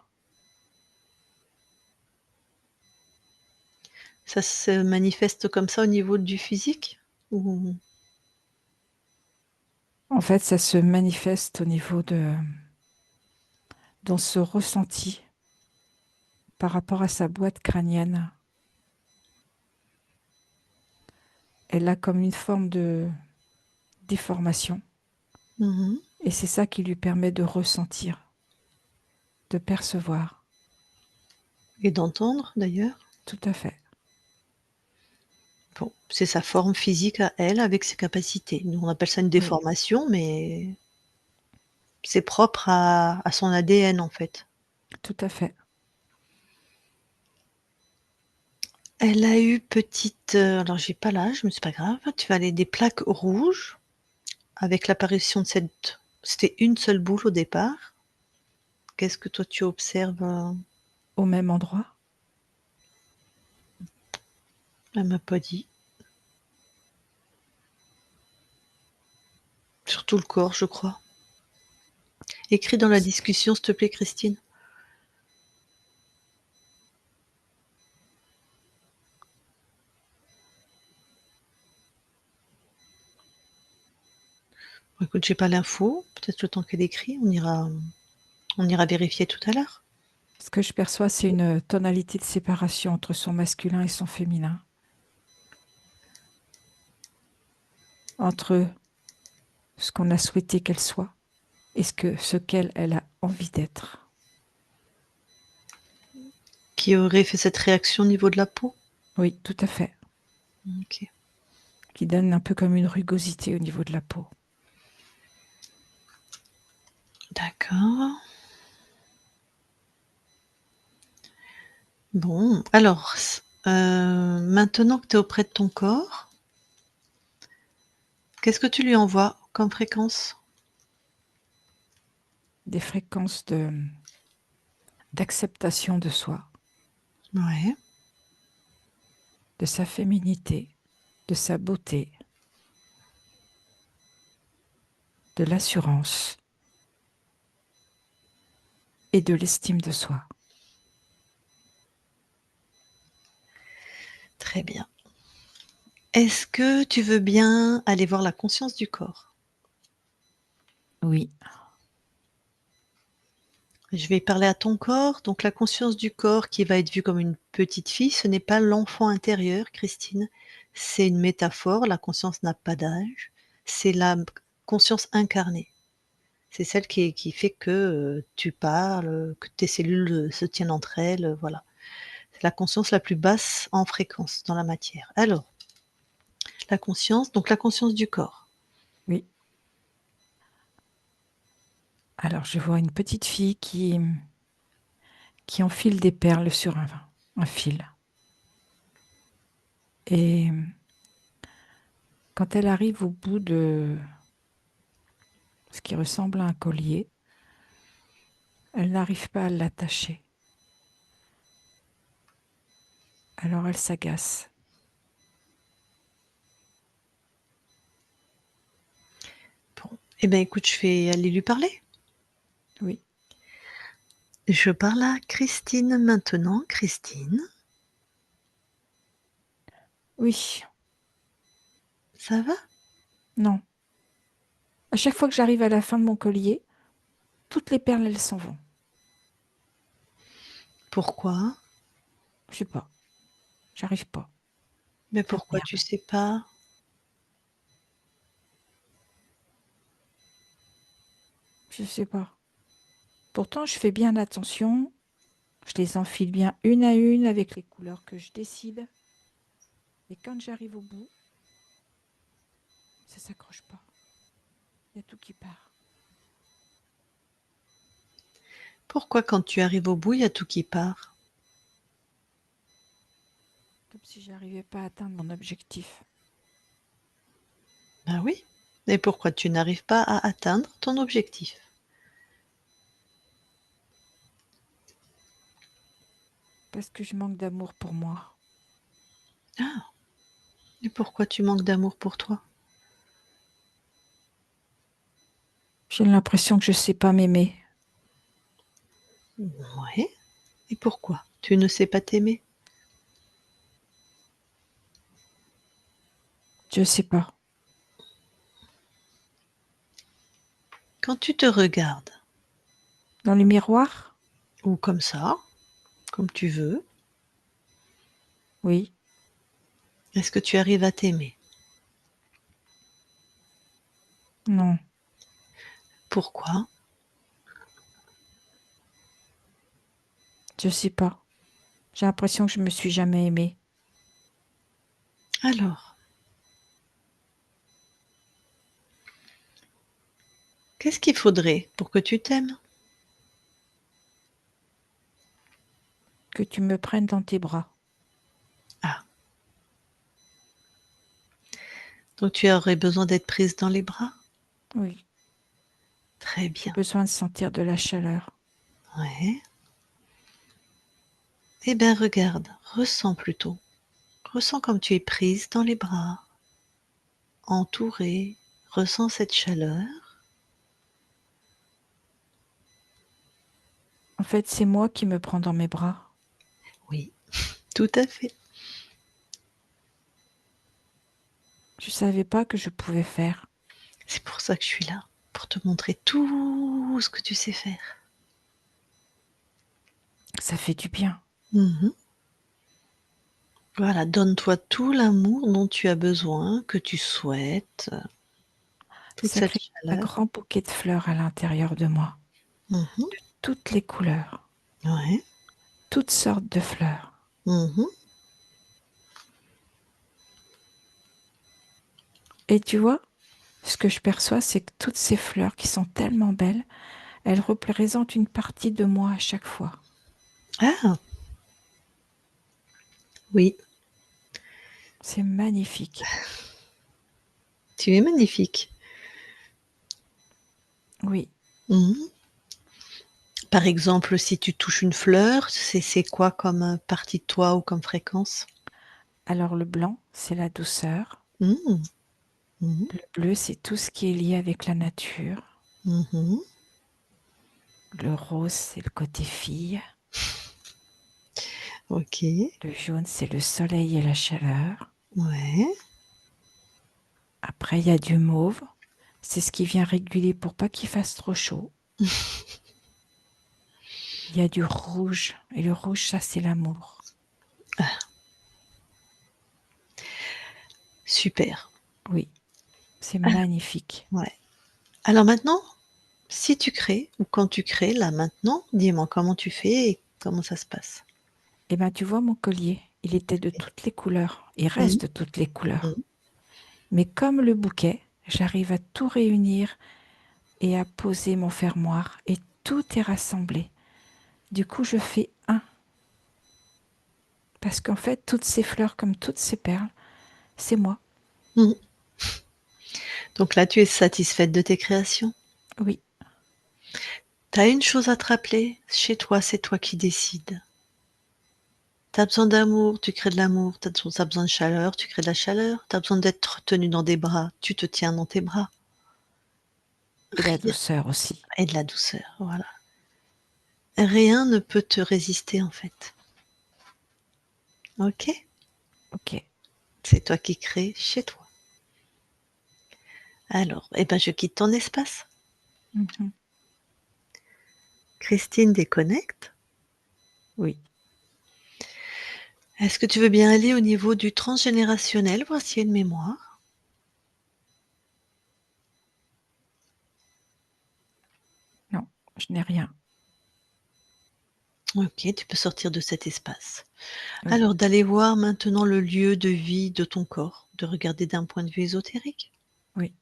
Ça se manifeste comme ça au niveau du physique? Ou En fait, ça se manifeste au niveau dans ce ressenti par rapport à sa boîte crânienne. Elle a comme une forme de déformation. mmh Et c'est ça qui lui permet de ressentir, de percevoir. et d'entendre d'ailleurs? Tout à fait. Bon, c'est sa forme physique à elle avec ses capacités. Nous, on appelle ça une Oui, déformation, mais c'est propre à son ADN, en fait. tout à fait. Elle a eu petite, alors j'ai pas l'âge, mais c'est pas grave, tu vas aller des plaques rouges avec l'apparition de cette c'était une seule boule au départ. Qu'est-ce que toi tu observes, Au même endroit. Elle m'a pas dit. Sur tout le corps, je crois. Écris dans la discussion, s'il te plaît, Christine. Bon, écoute, j'ai pas l'info. Peut-être le temps qu'elle écrit, on ira vérifier tout à l'heure. Ce que je perçois, c'est une tonalité de séparation entre son masculin et son féminin. Entre ce qu'on a souhaité qu'elle soit et ce qu'elle a envie d'être. Qui aurait fait cette réaction au niveau de la peau? Oui, tout à fait. Ok. Qui donne un peu comme une rugosité au niveau de la peau. D'accord. Bon, alors, maintenant que tu es auprès de ton corps, qu'est-ce que tu lui envoies comme fréquence? Des fréquences d'acceptation de soi, Ouais. de sa féminité, de sa beauté, de l'assurance et de l'estime de soi. Très bien. Est-ce que tu veux bien aller voir la conscience du corps? Oui, Je vais parler à ton corps. Donc la conscience du corps qui va être vue comme une petite fille, ce n'est pas l'enfant intérieur, Christine. C'est une métaphore. La conscience n'a pas d'âge. C'est la conscience incarnée. C'est celle qui fait que tu parles, que tes cellules se tiennent entre elles, voilà. C'est la conscience la plus basse en fréquence dans la matière. Alors, la conscience, donc la conscience du corps. oui. Alors, je vois une petite fille qui enfile des perles sur un fil. Et quand elle arrive au bout de ce qui ressemble à un collier, elle n'arrive pas à l'attacher. Alors elle s'agace. Bon, eh bien écoute, je vais aller lui parler. Oui, Je parle à Christine maintenant. Christine, oui, ça va? non. À chaque fois que j'arrive à la fin de mon collier, toutes les perles, elles s'en vont. Pourquoi? Je sais pas, j'arrive pas. Mais Ça pourquoi tu m'énerve. sais pas? Je sais pas. Pourtant, je fais bien attention. Je les enfile bien une à une avec les couleurs que je décide. Et quand j'arrive au bout, ça s'accroche pas. Il y a tout qui part. Pourquoi quand tu arrives au bout, il y a tout qui part? Comme si j'arrivais pas à atteindre mon objectif. Ben oui. Et pourquoi tu n'arrives pas à atteindre ton objectif? Parce que je manque d'amour pour moi. Ah! Et pourquoi tu manques d'amour pour toi? J'ai l'impression que je sais pas m'aimer. Ouais. Et pourquoi? Tu ne sais pas t'aimer? Je sais pas. Quand tu te regardes, Dans le miroir? ou comme ça, comme tu veux, Oui. est-ce que tu arrives à t'aimer? Non. Pourquoi? Je sais pas. J'ai l'impression que je me suis jamais aimée. Alors, qu'est-ce qu'il faudrait pour que tu t'aimes? Que tu me prennes dans tes bras. Ah, donc tu aurais besoin d'être prise dans les bras? Oui. Très J'ai bien. besoin de sentir de la chaleur. Ouais. Eh bien, regarde, ressens plutôt. Ressens comme tu es prise dans les bras, entourée, Ressens cette chaleur. En fait, c'est moi qui me prends dans mes bras. Oui, tout à fait. Je savais pas que je pouvais faire. C'est pour ça que je suis là, pour te montrer tout ce que tu sais faire. Ça fait du bien. Mhm. Voilà, donne-toi tout l'amour dont tu as besoin, que tu souhaites, toute Ça cette crée un chaleur. grand bouquet de fleurs à l'intérieur de moi. Mhm. Toutes les couleurs. Ouais. Toutes sortes de fleurs. Mhm. Et tu vois, ce que je perçois, c'est que toutes ces fleurs qui sont tellement belles, elles représentent une partie de moi à chaque fois. Ah, oui, C'est magnifique. tu es magnifique. Oui. Mhm. Par exemple, si tu touches une fleur, c'est quoi comme partie de toi ou comme fréquence? Alors le blanc, c'est la douceur. Mhm. Mhm. Le bleu, c'est tout ce qui est lié avec la nature. Mhm. Le rose, c'est le côté fille. Ok, Le jaune, c'est le soleil et la chaleur. ouais. Après, il y a du mauve. C'est ce qui vient réguler pour pas qu'il fasse trop chaud. Il y a du rouge. Et le rouge, ça, c'est l'amour. Super. Oui, c'est Ah, magnifique. ouais. Alors maintenant, si tu crées ou quand tu crées, là maintenant, dis-moi comment tu fais et comment ça se passe? Eh bien, tu vois, mon collier, il était de toutes les couleurs. Il Mmh. reste de toutes les couleurs. Mmh. Mais comme le bouquet, j'arrive à tout réunir et à poser mon fermoir. Et tout est rassemblé. Du coup, je fais un. Parce qu'en fait, toutes ces fleurs, comme toutes ces perles, c'est moi. Mmh. Donc là, tu es satisfaite de tes créations? Oui, Tu as une chose à te rappeler, chez toi, c'est toi qui décides. Tu as besoin d'amour, tu crées de l'amour. Tu as besoin de chaleur, tu crées de la chaleur. Tu as besoin d'être tenu dans des bras, tu te tiens dans tes bras. et la Rien douceur aussi. et de la douceur, voilà. Rien ne peut te résister, en fait. OK? Ok. C'est toi qui crées chez toi. Alors, eh ben, je quitte ton espace. Mhm. Christine déconnecte. Oui. Est-ce que tu veux bien aller au niveau du transgénérationnel, voir s'il y a une mémoire? Non, je n'ai rien. OK, tu peux sortir de cet espace. Oui. Alors d'aller voir maintenant le lieu de vie de ton corps, de regarder d'un point de vue ésotérique. Oui.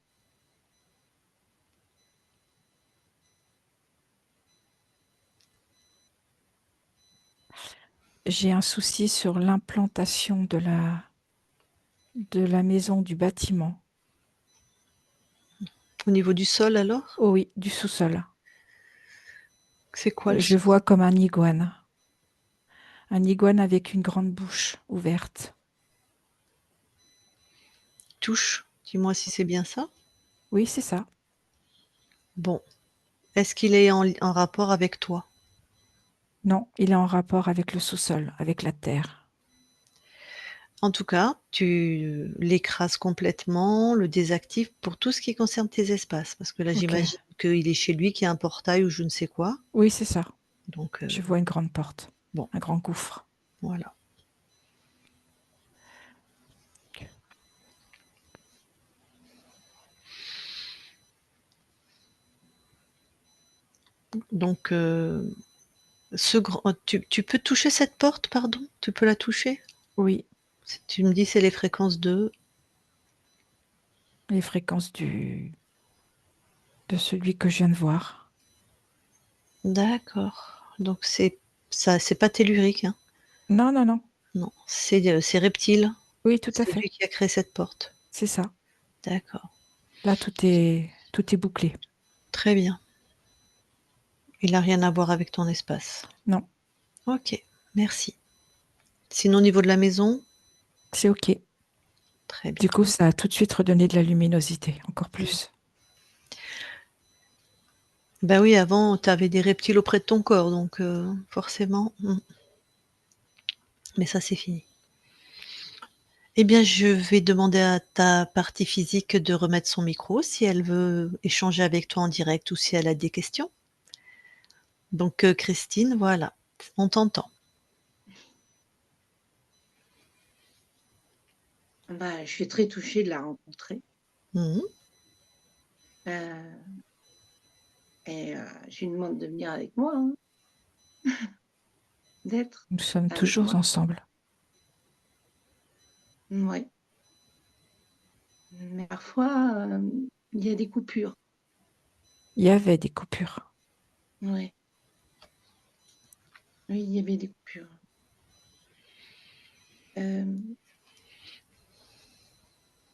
J'ai un souci sur l'implantation de la maison, du bâtiment. Au niveau du sol alors? Oh oui, du sous-sol. C'est quoi le Je sous vois comme un iguane. Un iguane avec une grande bouche ouverte. touche? Dis-moi si c'est bien ça? Oui, c'est ça. Bon, est-ce qu'il est en rapport avec toi? Non, il est en rapport avec le sous-sol, avec la terre. En tout cas, tu l'écrases complètement, le désactives pour tout ce qui concerne tes espaces. Parce que là, Ok. j'imagine qu'il est chez lui, qu'il y a un portail ou je ne sais quoi. Oui, c'est ça. Donc, Je vois une grande porte, bon, un grand gouffre. voilà. Donc, tu peux toucher cette porte, pardon? Tu peux la toucher? Oui, Tu me dis c'est les fréquences de les fréquences de celui que je viens de voir. d'accord. Donc c'est pas tellurique, hein? Non, non, non. Non, c'est reptile? Oui, tout à C'est fait. lui qui a créé cette porte? C'est ça. D'accord, Là, tout est bouclé. très bien. Il a rien à voir avec ton espace. Non, OK, merci. Sinon au niveau de la maison? c'est OK. Très bien. Du coup, ça a tout de suite redonné de la luminosité, encore plus. Bah oui, avant, tu avais des reptiles auprès de ton corps, donc forcément. Mais ça, c'est fini. Eh bien, je vais demander à ta partie physique de remettre son micro, si elle veut échanger avec toi en direct ou si elle a des questions. Donc Christine, voilà, on t'entend. Bah, je suis très touchée de la rencontrer. Mmh. Euh, et je lui demande de venir avec moi, hein, d'être Nous sommes avec toujours moi. ensemble. Ouais. Mais parfois, il y a des coupures. Il y avait des coupures. Ouais. Oui, il y avait des coupures.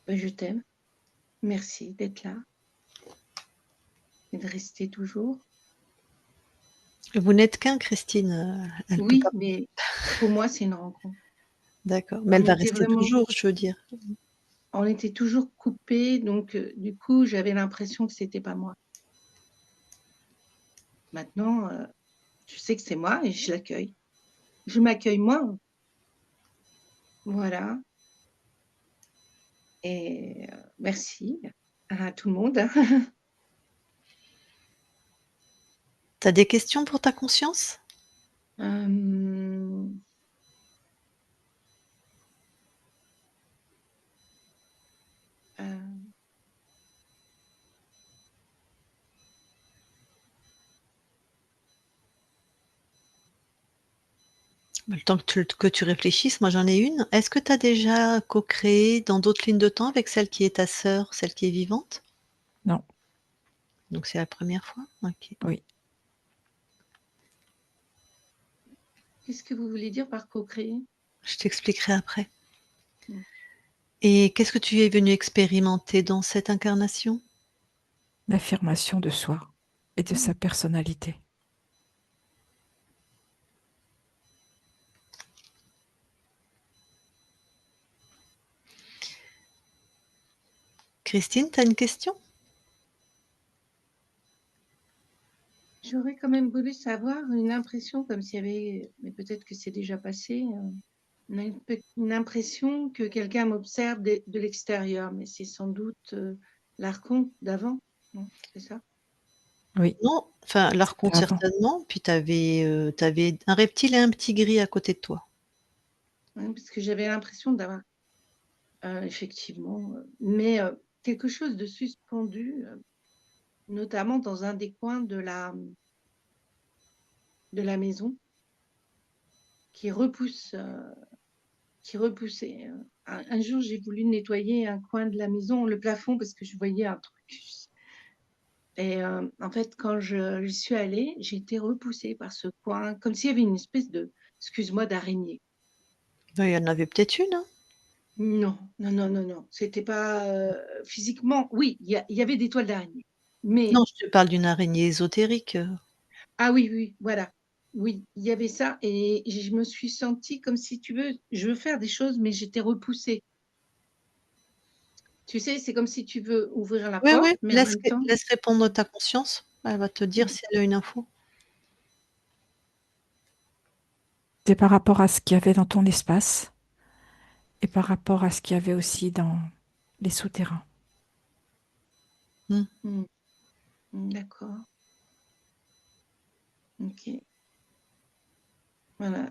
Bah, je t'aime. Merci d'être là et de rester toujours. Vous n'êtes qu'un, Christine, elle peut pas. Oui, mais pour moi, c'est une rencontre. D'accord, mais elle va rester toujours, je veux dire. On était toujours coupés, donc du coup, j'avais l'impression que c'était pas moi. Maintenant, je sais que c'est moi et je l'accueille. Je m'accueille moi. Voilà. Et merci à tout le monde. Tu as des questions pour ta conscience? Hem, heu, Bah, le temps que tu réfléchisses, moi j'en ai une. Est-ce que tu as déjà co-créé dans d'autres lignes de temps avec celle qui est ta sœur, celle qui est vivante? Non, Donc c'est la première fois? OK. oui. qu'est-ce que vous voulez dire par co-créer? Je t'expliquerai après. Mmh. Et qu'est-ce que tu es venu expérimenter dans cette incarnation? L'affirmation de soi et de Mmh. sa personnalité. Christine, tu as une question? J'aurais quand même voulu savoir une impression comme s'il y avait, mais peut-être que c'est déjà passé, une impression que quelqu'un m'observe de l'extérieur, mais c'est sans doute, l'archonte d'avant, non? C'est ça? Oui, Non? Enfin, c'était l'archonte avant. certainement, puis tu avais un reptile et un petit gris à côté de toi. Ouais, parce que j'avais l'impression d'avoir, effectivement, mais quelque chose de suspendu, notamment dans un des coins de la maison qui repousse, qui repoussait. Un jour, j'ai voulu nettoyer un coin de la maison, le plafond, parce que je voyais un truc. Et en fait, quand j'y suis allée, j'ai été repoussée par ce coin, comme s'il y avait une espèce de, excuse-moi, d'araignée. Bah, il y en avait peut-être une, hein? Non, non, non, non, non. C'était pas physiquement. Oui, il y avait des toiles d'araignée. Mais Non, je te parle d'une araignée ésotérique. ah oui, oui, voilà. Oui, il y avait ça et je me suis sentie comme si tu veux, je veux faire des choses, mais j'étais repoussée. Tu sais, c'est comme si tu veux ouvrir la Oui, oui, porte, mais en même temps. laisse répondre ta conscience. Elle va te dire Mmh. si elle a une info. C'est par rapport à ce qu'il y avait dans ton espace et par rapport à ce qu'il y avait aussi dans les souterrains. Mmh. Mmh. Mmh, d'accord. OK. Voilà.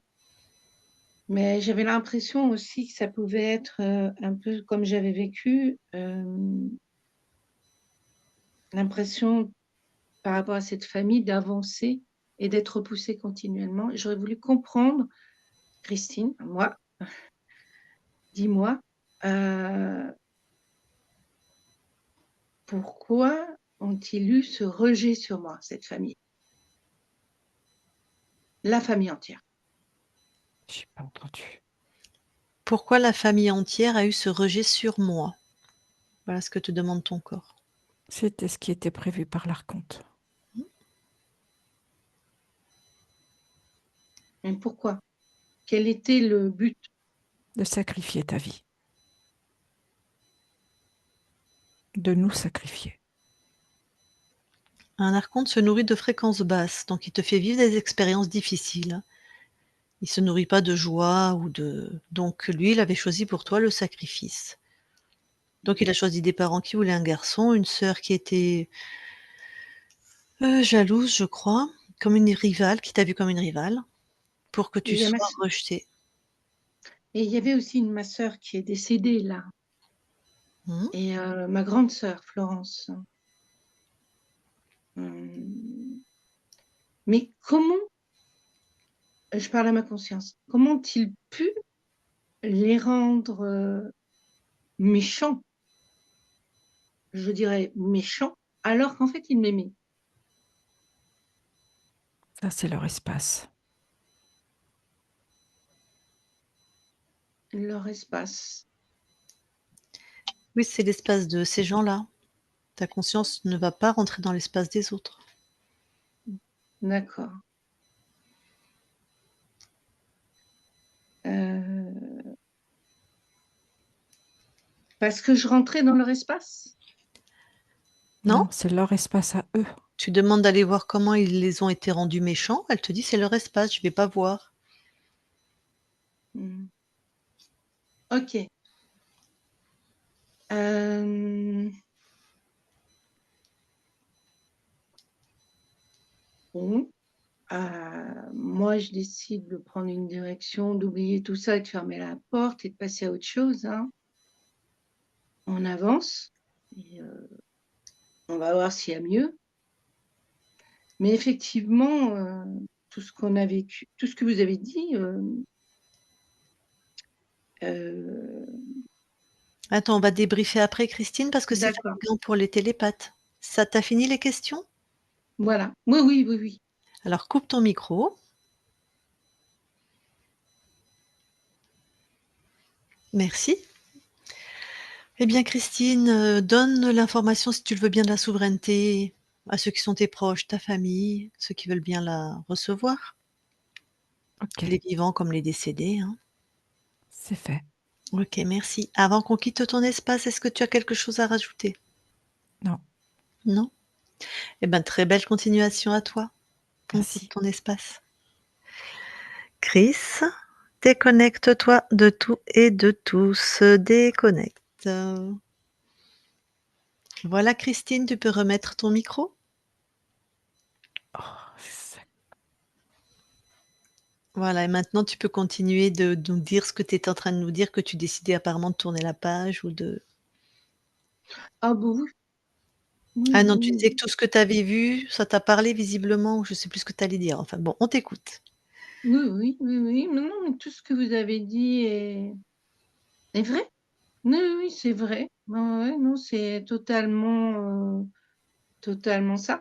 Mais j'avais l'impression aussi que ça pouvait être, un peu comme j'avais vécu, l'impression par rapport à cette famille d'avancer et d'être repoussée continuellement. J'aurais voulu comprendre, Christine, moi, dis-moi, heu, pourquoi ont-ils eu ce rejet sur moi, cette famille? La famille entière. Je n'ai pas entendu. Pourquoi la famille entière a eu ce rejet sur moi? Voilà ce que te demande ton corps. C'était ce qui était prévu par l'archonte. Mais pourquoi? Quel était le but? De sacrifier ta vie. de nous sacrifier. Un archonte se nourrit de fréquences basses, donc il te fait vivre des expériences difficiles. Il se nourrit pas de joie ou de donc lui, il avait choisi pour toi le sacrifice. Donc il a choisi des parents qui voulaient un garçon, une sœur qui était, jalouse, je crois, comme une rivale, qui t'a vue comme une rivale, pour que Et tu il y a sois rejeté. et il y avait aussi ma sœur qui est décédée là Mmh. et ma grande sœur Florence. Mmh, mais comment je parle à ma conscience, comment ont-ils pu les rendre, méchants? Je dirais méchants, alors qu'en fait ils m'aimaient? Ça, c'est leur espace. Leur espace. Oui, c'est l'espace de ces gens-là. Ta conscience ne va pas rentrer dans l'espace des autres. D'accord. Heu, parce que je rentrais dans leur espace? Non? Non, c'est leur espace à eux. Tu demandes d'aller voir comment ils les ont été rendus méchants, elle te dit: «C'est leur espace, je vais pas voir». Mmh. OK. Hem, bon, moi je décide de prendre une direction, d'oublier tout ça et de fermer la porte et de passer à autre chose, hein. On avance et on va voir s'il y a mieux. Mais effectivement, tout ce qu'on a vécu tout ce que vous avez dit, heu Attends, on va débriefer après Christine parce que c'est d'accord, fatigant pour les télépathes. Ça tu fini les questions? voilà. Oui, oui, oui, oui. Alors coupe ton micro. Merci. Eh bien Christine, donne l'information si tu le veux bien de la souveraineté à ceux qui sont tes proches, ta famille, ceux qui veulent bien la recevoir, OK, les vivants comme les décédés, hein. c'est fait. OK, merci. Avant qu'on quitte ton espace, est-ce que tu as quelque chose à rajouter? Non, Non? Eh ben, très belle continuation à toi. On quitte merci. ton espace. Chris, déconnecte-toi de tout et de tous, déconnecte. Voilà Christine, tu peux remettre ton micro? Oh, c'est Voilà et maintenant tu peux continuer de nous dire ce que tu étais en train de nous dire, que tu décidais apparemment de tourner la page ou de Ah bah oui, oui, ah non, tu disais que oui, tout ce que tu avais vu, ça t'a parlé visiblement ou je sais plus ce que tu allais dire. Enfin bon, on t'écoute. oui, oui, oui, oui, mais non, mais tout ce que vous avez dit est vrai. Oui, oui, oui, c'est vrai. Ouais, ouais, ouais, non, c'est totalement ça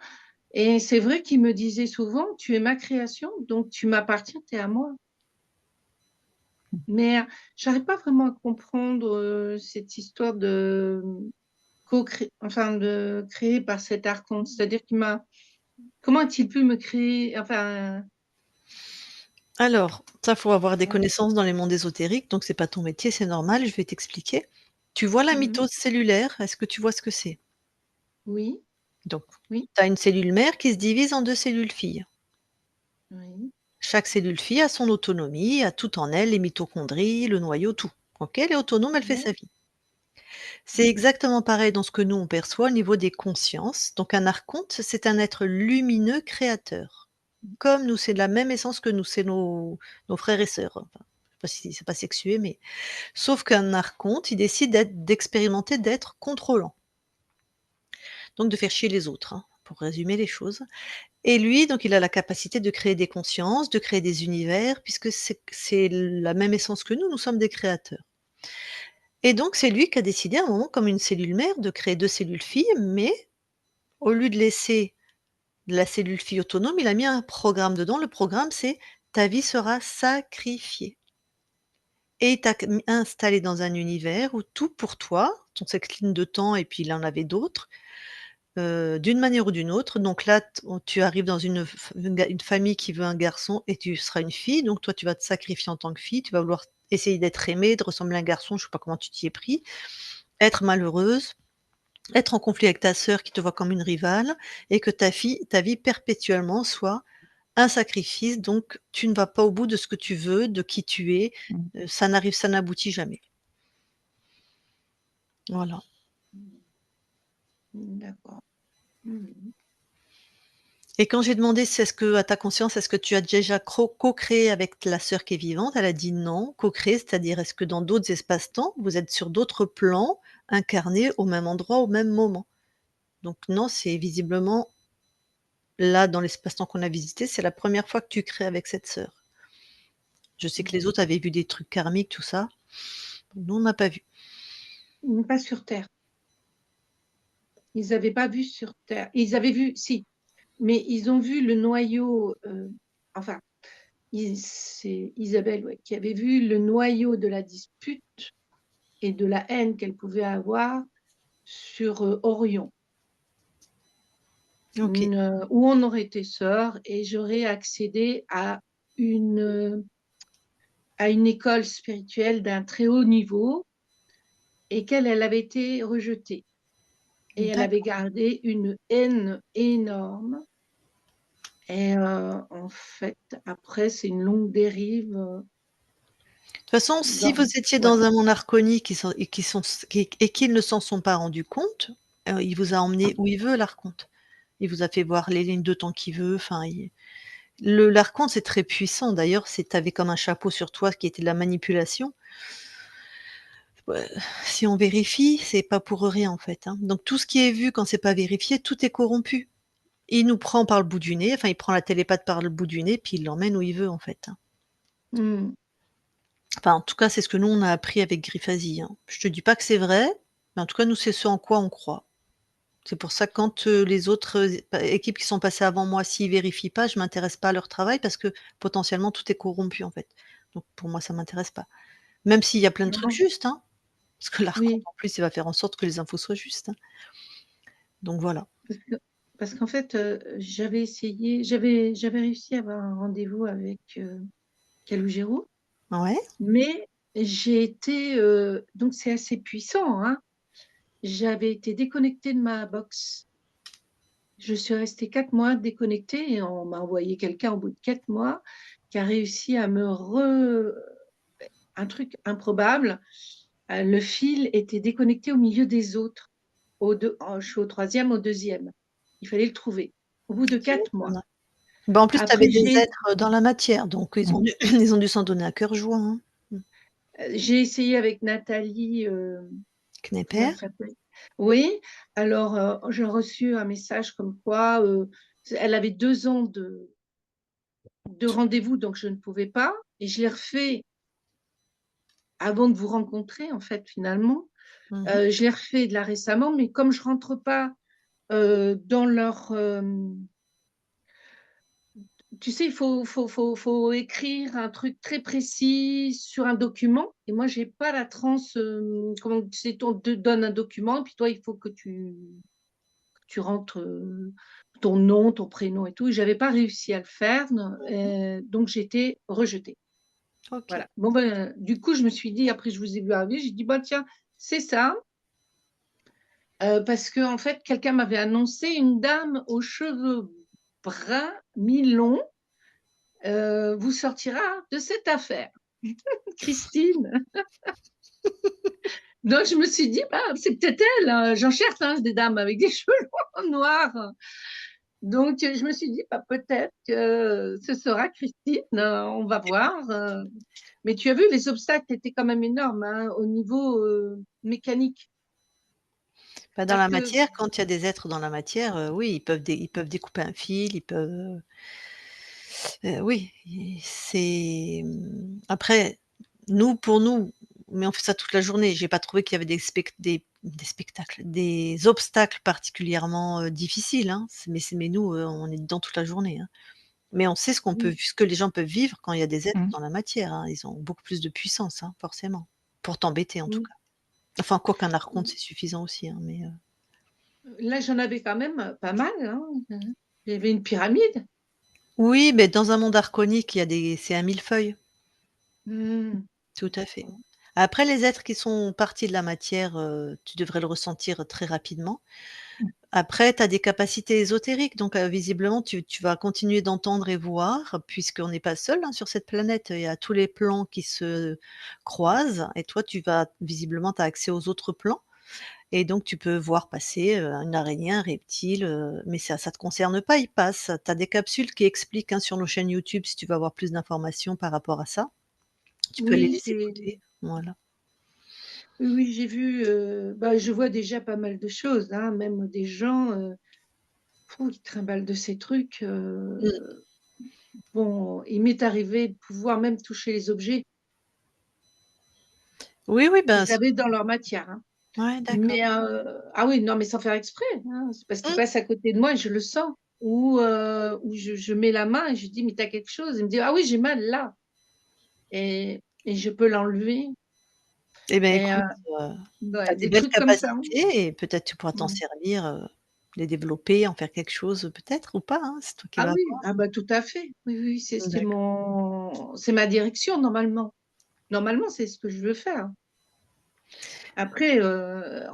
et c'est vrai qu'il me disait souvent: «Tu es ma création, donc tu m'appartiens, tu es à moi». Mais j'arrive pas vraiment à comprendre, cette histoire de, enfin de créer par cet archonte. C'est-à-dire qu'il m'a comment a-t-il pu me créer? Enfin, Alors, ça, faut avoir des ouais. connaissances dans les mondes ésotériques, donc c'est pas ton métier, c'est normal, je vais t'expliquer. Tu vois la Mmh. mitose cellulaire? Est-ce que tu vois ce que c'est? Oui, Donc, oui, tu as une cellule mère qui se divise en 2 cellules filles. oui, Chaque cellule fille a son autonomie, a tout en elle, les mitochondries, le noyau, tout. OK? Elle est autonome, elle fait ouais, sa vie. C'est mmh, exactement pareil dans ce que nous on perçoit au niveau des consciences. Donc un archonte, c'est un être lumineux créateur. Comme nous, c'est de la même essence que nous, c'est nos frères et sœurs. Enfin, je sais pas si c'est pas sexué, mais sauf qu'un archonte, il décide d'expérimenter, d'être contrôlant, donc de faire chier les autres, hein, pour résumer les choses. Et lui, donc il a la capacité de créer des consciences, de créer des univers, puisque c'est la même essence que nous sommes des créateurs. Et donc c'est lui qui a décidé à un moment, comme une cellule mère, de créer 2 cellules filles, mais au lieu de laisser la cellule fille autonome, il a mis un programme dedans. Le programme, c'est: «Ta vie sera sacrifiée» et il t'a installé dans un univers où tout pour toi, dans cette ligne de temps et puis il en avait d'autres, d'une manière ou d'une autre. Donc là, tu arrives dans une famille qui veut un garçon et tu seras une fille, donc toi, tu vas te sacrifier en tant que fille, tu vas vouloir essayer d'être aimée, de ressembler à un garçon, je sais pas comment tu t'y es pris, être malheureuse, être en conflit avec ta sœur qui te voit comme une rivale et que ta vie perpétuellement soit un sacrifice, donc tu ne vas pas au bout de ce que tu veux, de qui tu es, Mmh. ça n'aboutit jamais. Voilà. D'accord. Mmh. Et quand j'ai demandé si est-ce que à ta conscience, est-ce que tu as déjà co-créé avec la sœur qui est vivante? Elle a dit: «Non». Co-créer, c'est-à-dire est-ce que dans d'autres espaces-temps, vous êtes sur d'autres plans, incarnés au même endroit, au même moment? Donc non, c'est visiblement là, dans l'espace-temps qu'on a visité, c'est la première fois que tu crées avec cette sœur. Je sais que les autres avaient vu des trucs karmiques, tout ça. Nous, on n'a pas vu. Pas sur terre. Ils avaient pas vu sur terre. Ils avaient vu, si, mais ils ont vu le noyau, enfin, c'est Isabelle, ouais, qui avait vu le noyau de la dispute et de la haine qu'elle pouvait avoir sur, Orion. OK. Où on aurait été sœurs et j'aurais accédé une, à une école spirituelle d'un très haut niveau et elle avait été rejetée et elle avait D'accord. gardé une haine énorme et en fait, après, c'est une longue dérive, De toute façon, si vous dans étiez ouais. dans un monde harmonique et qu'ils ne s'en sont pas rendus compte, il vous a emmené où il veut l'archonte. Il vous a fait voir les lignes de temps qu'il veut, enfin l'archonte, c'est très puissant. D'ailleurs, tu avais comme un chapeau sur toi qui était de la manipulation. Si on vérifie, c'est pas pour rien, en fait, hein. Donc tout ce qui est vu quand c'est pas vérifié, tout est corrompu. Il nous prend par le bout du nez, enfin il prend la télépathe par le bout du nez, puis il l'emmène où il veut, en fait, hein. Mmh. Enfin, en tout cas, c'est ce que nous, on a appris avec Griffasie, hein. Je te dis pas que c'est vrai, mais en tout cas, nous, c'est ce en quoi on croit. C'est pour ça que quand, les autres, équipes qui sont passées avant moi, s'ils vérifient pas, je m'intéresse pas à leur travail parce que potentiellement tout est corrompu, en fait. Donc pour moi, ça m'intéresse pas. Même s'il y a plein de trucs Non, justes, hein, parce que l'archonte, oui, en plus, il va faire en sorte que les infos soient justes, hein. Donc voilà. parce que parce qu'en fait, j'avais réussi à avoir un rendez-vous avec, Calogero, Ouais, mais j'ai été, donc c'est assez puissant, hein. J'avais été déconnectée de ma box. Je suis restée 4 mois déconnectée et on m'a envoyé quelqu'un au bout de 4 mois qui a réussi à me un truc improbable, le fil était déconnecté au milieu des autres. Je suis au 3e, au 2e. Il fallait le trouver, au bout de ça 4 mois. m'étonne. Bah, en plus, tu avais Après des êtres, dans la matière, donc ils ont dû ils ont dû s'en donner à cœur joie, hein. Mmh. j'ai essayé avec Nathalie, comment elle Knepper? s'appelle? Oui, alors, j'ai reçu un message comme quoi, elle avait 2 ans de rendez-vous, donc je ne pouvais pas et je l'ai refait avant de vous rencontrer, en fait, finalement. Mmh mh. Je l'ai refait là récemment, mais comme je rentre pas, dans leur, tu sais, il faut écrire un truc très précis sur un document et moi j'ai pas la comment tu sais, on te donne un document et puis toi il faut que tu rentres, ton nom, ton prénom et tout et j'avais pas réussi à le faire, donc j'ai été rejetée. OK. Voilà. Bon ben, du coup, je me suis dit après je vous ai vu arriver, j'ai dit: «Bah tiens, c'est ça». Parce qu'en fait, quelqu'un m'avait annoncé une dame aux cheveux bruns mi-longs, vous sortira de cette affaire. Christine. Donc je me suis dit: «Bah, c'est peut-être elle, hein». J'en cherche, hein, des dames avec des cheveux longs noirs. Donc je me suis dit: «Bah, peut-être que ce sera Christine, on va voir», mais tu as vu, les obstacles étaient quand même énormes, hein, au niveau, mécanique. Bah, dans Parce la que matière, quand il y a des êtres dans la matière, oui, ils peuvent découper un fil, ils peuvent, oui, après, pour nous, mais on fait ça toute la journée. J'ai pas trouvé qu'il y avait des spectacles, des obstacles particulièrement, difficiles, hein. Mais nous, on est dedans toute la journée, hein. Mais on sait mmh, ce que les gens peuvent vivre quand il y a des êtres Mmh. dans la matière, hein. Ils ont beaucoup plus de puissance, hein, forcément. Pour t'embêter, en tout mmh, cas. Enfin, quoi qu'un archonte, mmh. c'est suffisant aussi, hein, mais Là, j'en avais quand même, pas mal, hein. Il y avait une pyramide. oui, mais dans un monde archonique, il y a c'est un millefeuille, Mmh. tout à fait. Après les êtres qui sont partis de la matière, tu devrais le ressentir très rapidement. Mmh. Après, tu as des capacités ésotériques, donc visiblement tu vas continuer d'entendre et voir, puisqu'on n'est pas seul, hein, sur cette planète. Il y a tous les plans qui se croisent et toi tu vas visiblement tu as accès aux autres plans et donc tu peux voir passer, une araignée, un reptile, mais ça te concerne pas, il passe. Tu as des capsules qui expliquent, hein, sur nos chaînes YouTube si tu veux avoir plus d'informations par rapport à ça. Tu peux Oui, les écouter, voilà. oui, j'ai vu, bah, je vois déjà pas mal de choses, hein, même des gens, qui trimballent de ces trucs, Mmh. bon, il m'est arrivé de pouvoir même toucher les objets Oui, oui, ben, qu'ils avaient dans leur matière, hein. ouais, d'accord. Mais, ah oui, non, mais sans faire exprès, hein, c'est parce qu'ils Mmh. passent à côté de moi et je le sens. Ou je mets la main et je dis: «Mais tu as quelque chose?» Il me dit: «Ah oui, j'ai mal là» et je peux l'enlever Eh beh, et écoute, tu as ouais, des des belles trucs comme ça. capacités et peut-être tu pourras t'en Ouais. servir, les développer, en faire quelque chose, peut-être ou pas, hein, c'est toi qui Ah vas oui, voir. ah bah, tout à fait. Oui, oui, D'accord. c'est ma direction normalement. Normalement, c'est ce que je veux faire. Après,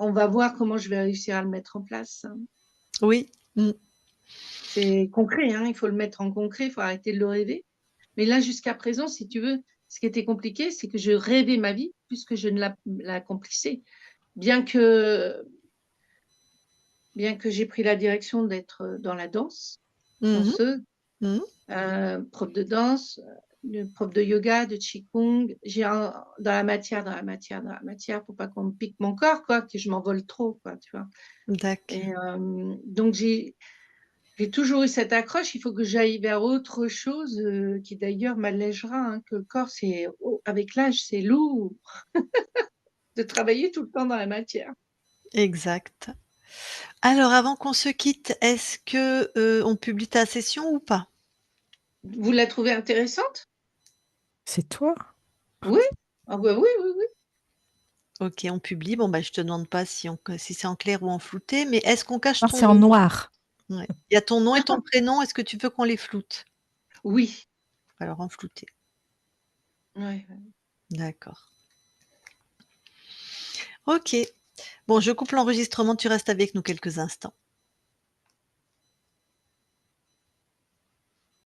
on va voir comment je vais réussir à le mettre en place, hein. Oui, mmh. C'est concret, hein, il faut le mettre en concret, il faut arrêter de le rêver. Mais là, jusqu'à présent, si tu veux, ce qui était compliqué, c'est que je rêvais ma vie plus que je ne l'accomplissais. Bien que bien que j'ai pris la direction d'être, dans la danse, Mmh mh. danseuse, Mmh. prof de danse, prof de yoga, de qigong, j'ai un dans la matière, dans la matière, dans la matière pour pas qu'on me pique mon corps quoi, que je m'envole trop quoi, tu vois? Et D'accord. donc j'ai toujours eu cette accroche, il faut que j'aille vers autre chose, qui d'ailleurs m'allégera, hein, que le corps c'est avec l'âge, c'est lourd de travailler tout le temps dans la matière. Exact. Alors avant qu'on se quitte, est-ce que, on publie ta session ou pas? Vous la trouvez intéressante? C'est toi? Oui? Ah bah, oui, oui, oui. OK, on publie. Bon, bah, je te demande pas si c'est en clair ou en flouté, mais est-ce qu'on cache Non, ton c'est en nom? noir. Ouais. Il y a ton nom et ton prénom, est-ce que tu veux qu'on les floute? Oui. Alors en flouté. Ouais, ouais. D'accord. OK. Bon, je coupe l'enregistrement, tu restes avec nous quelques instants.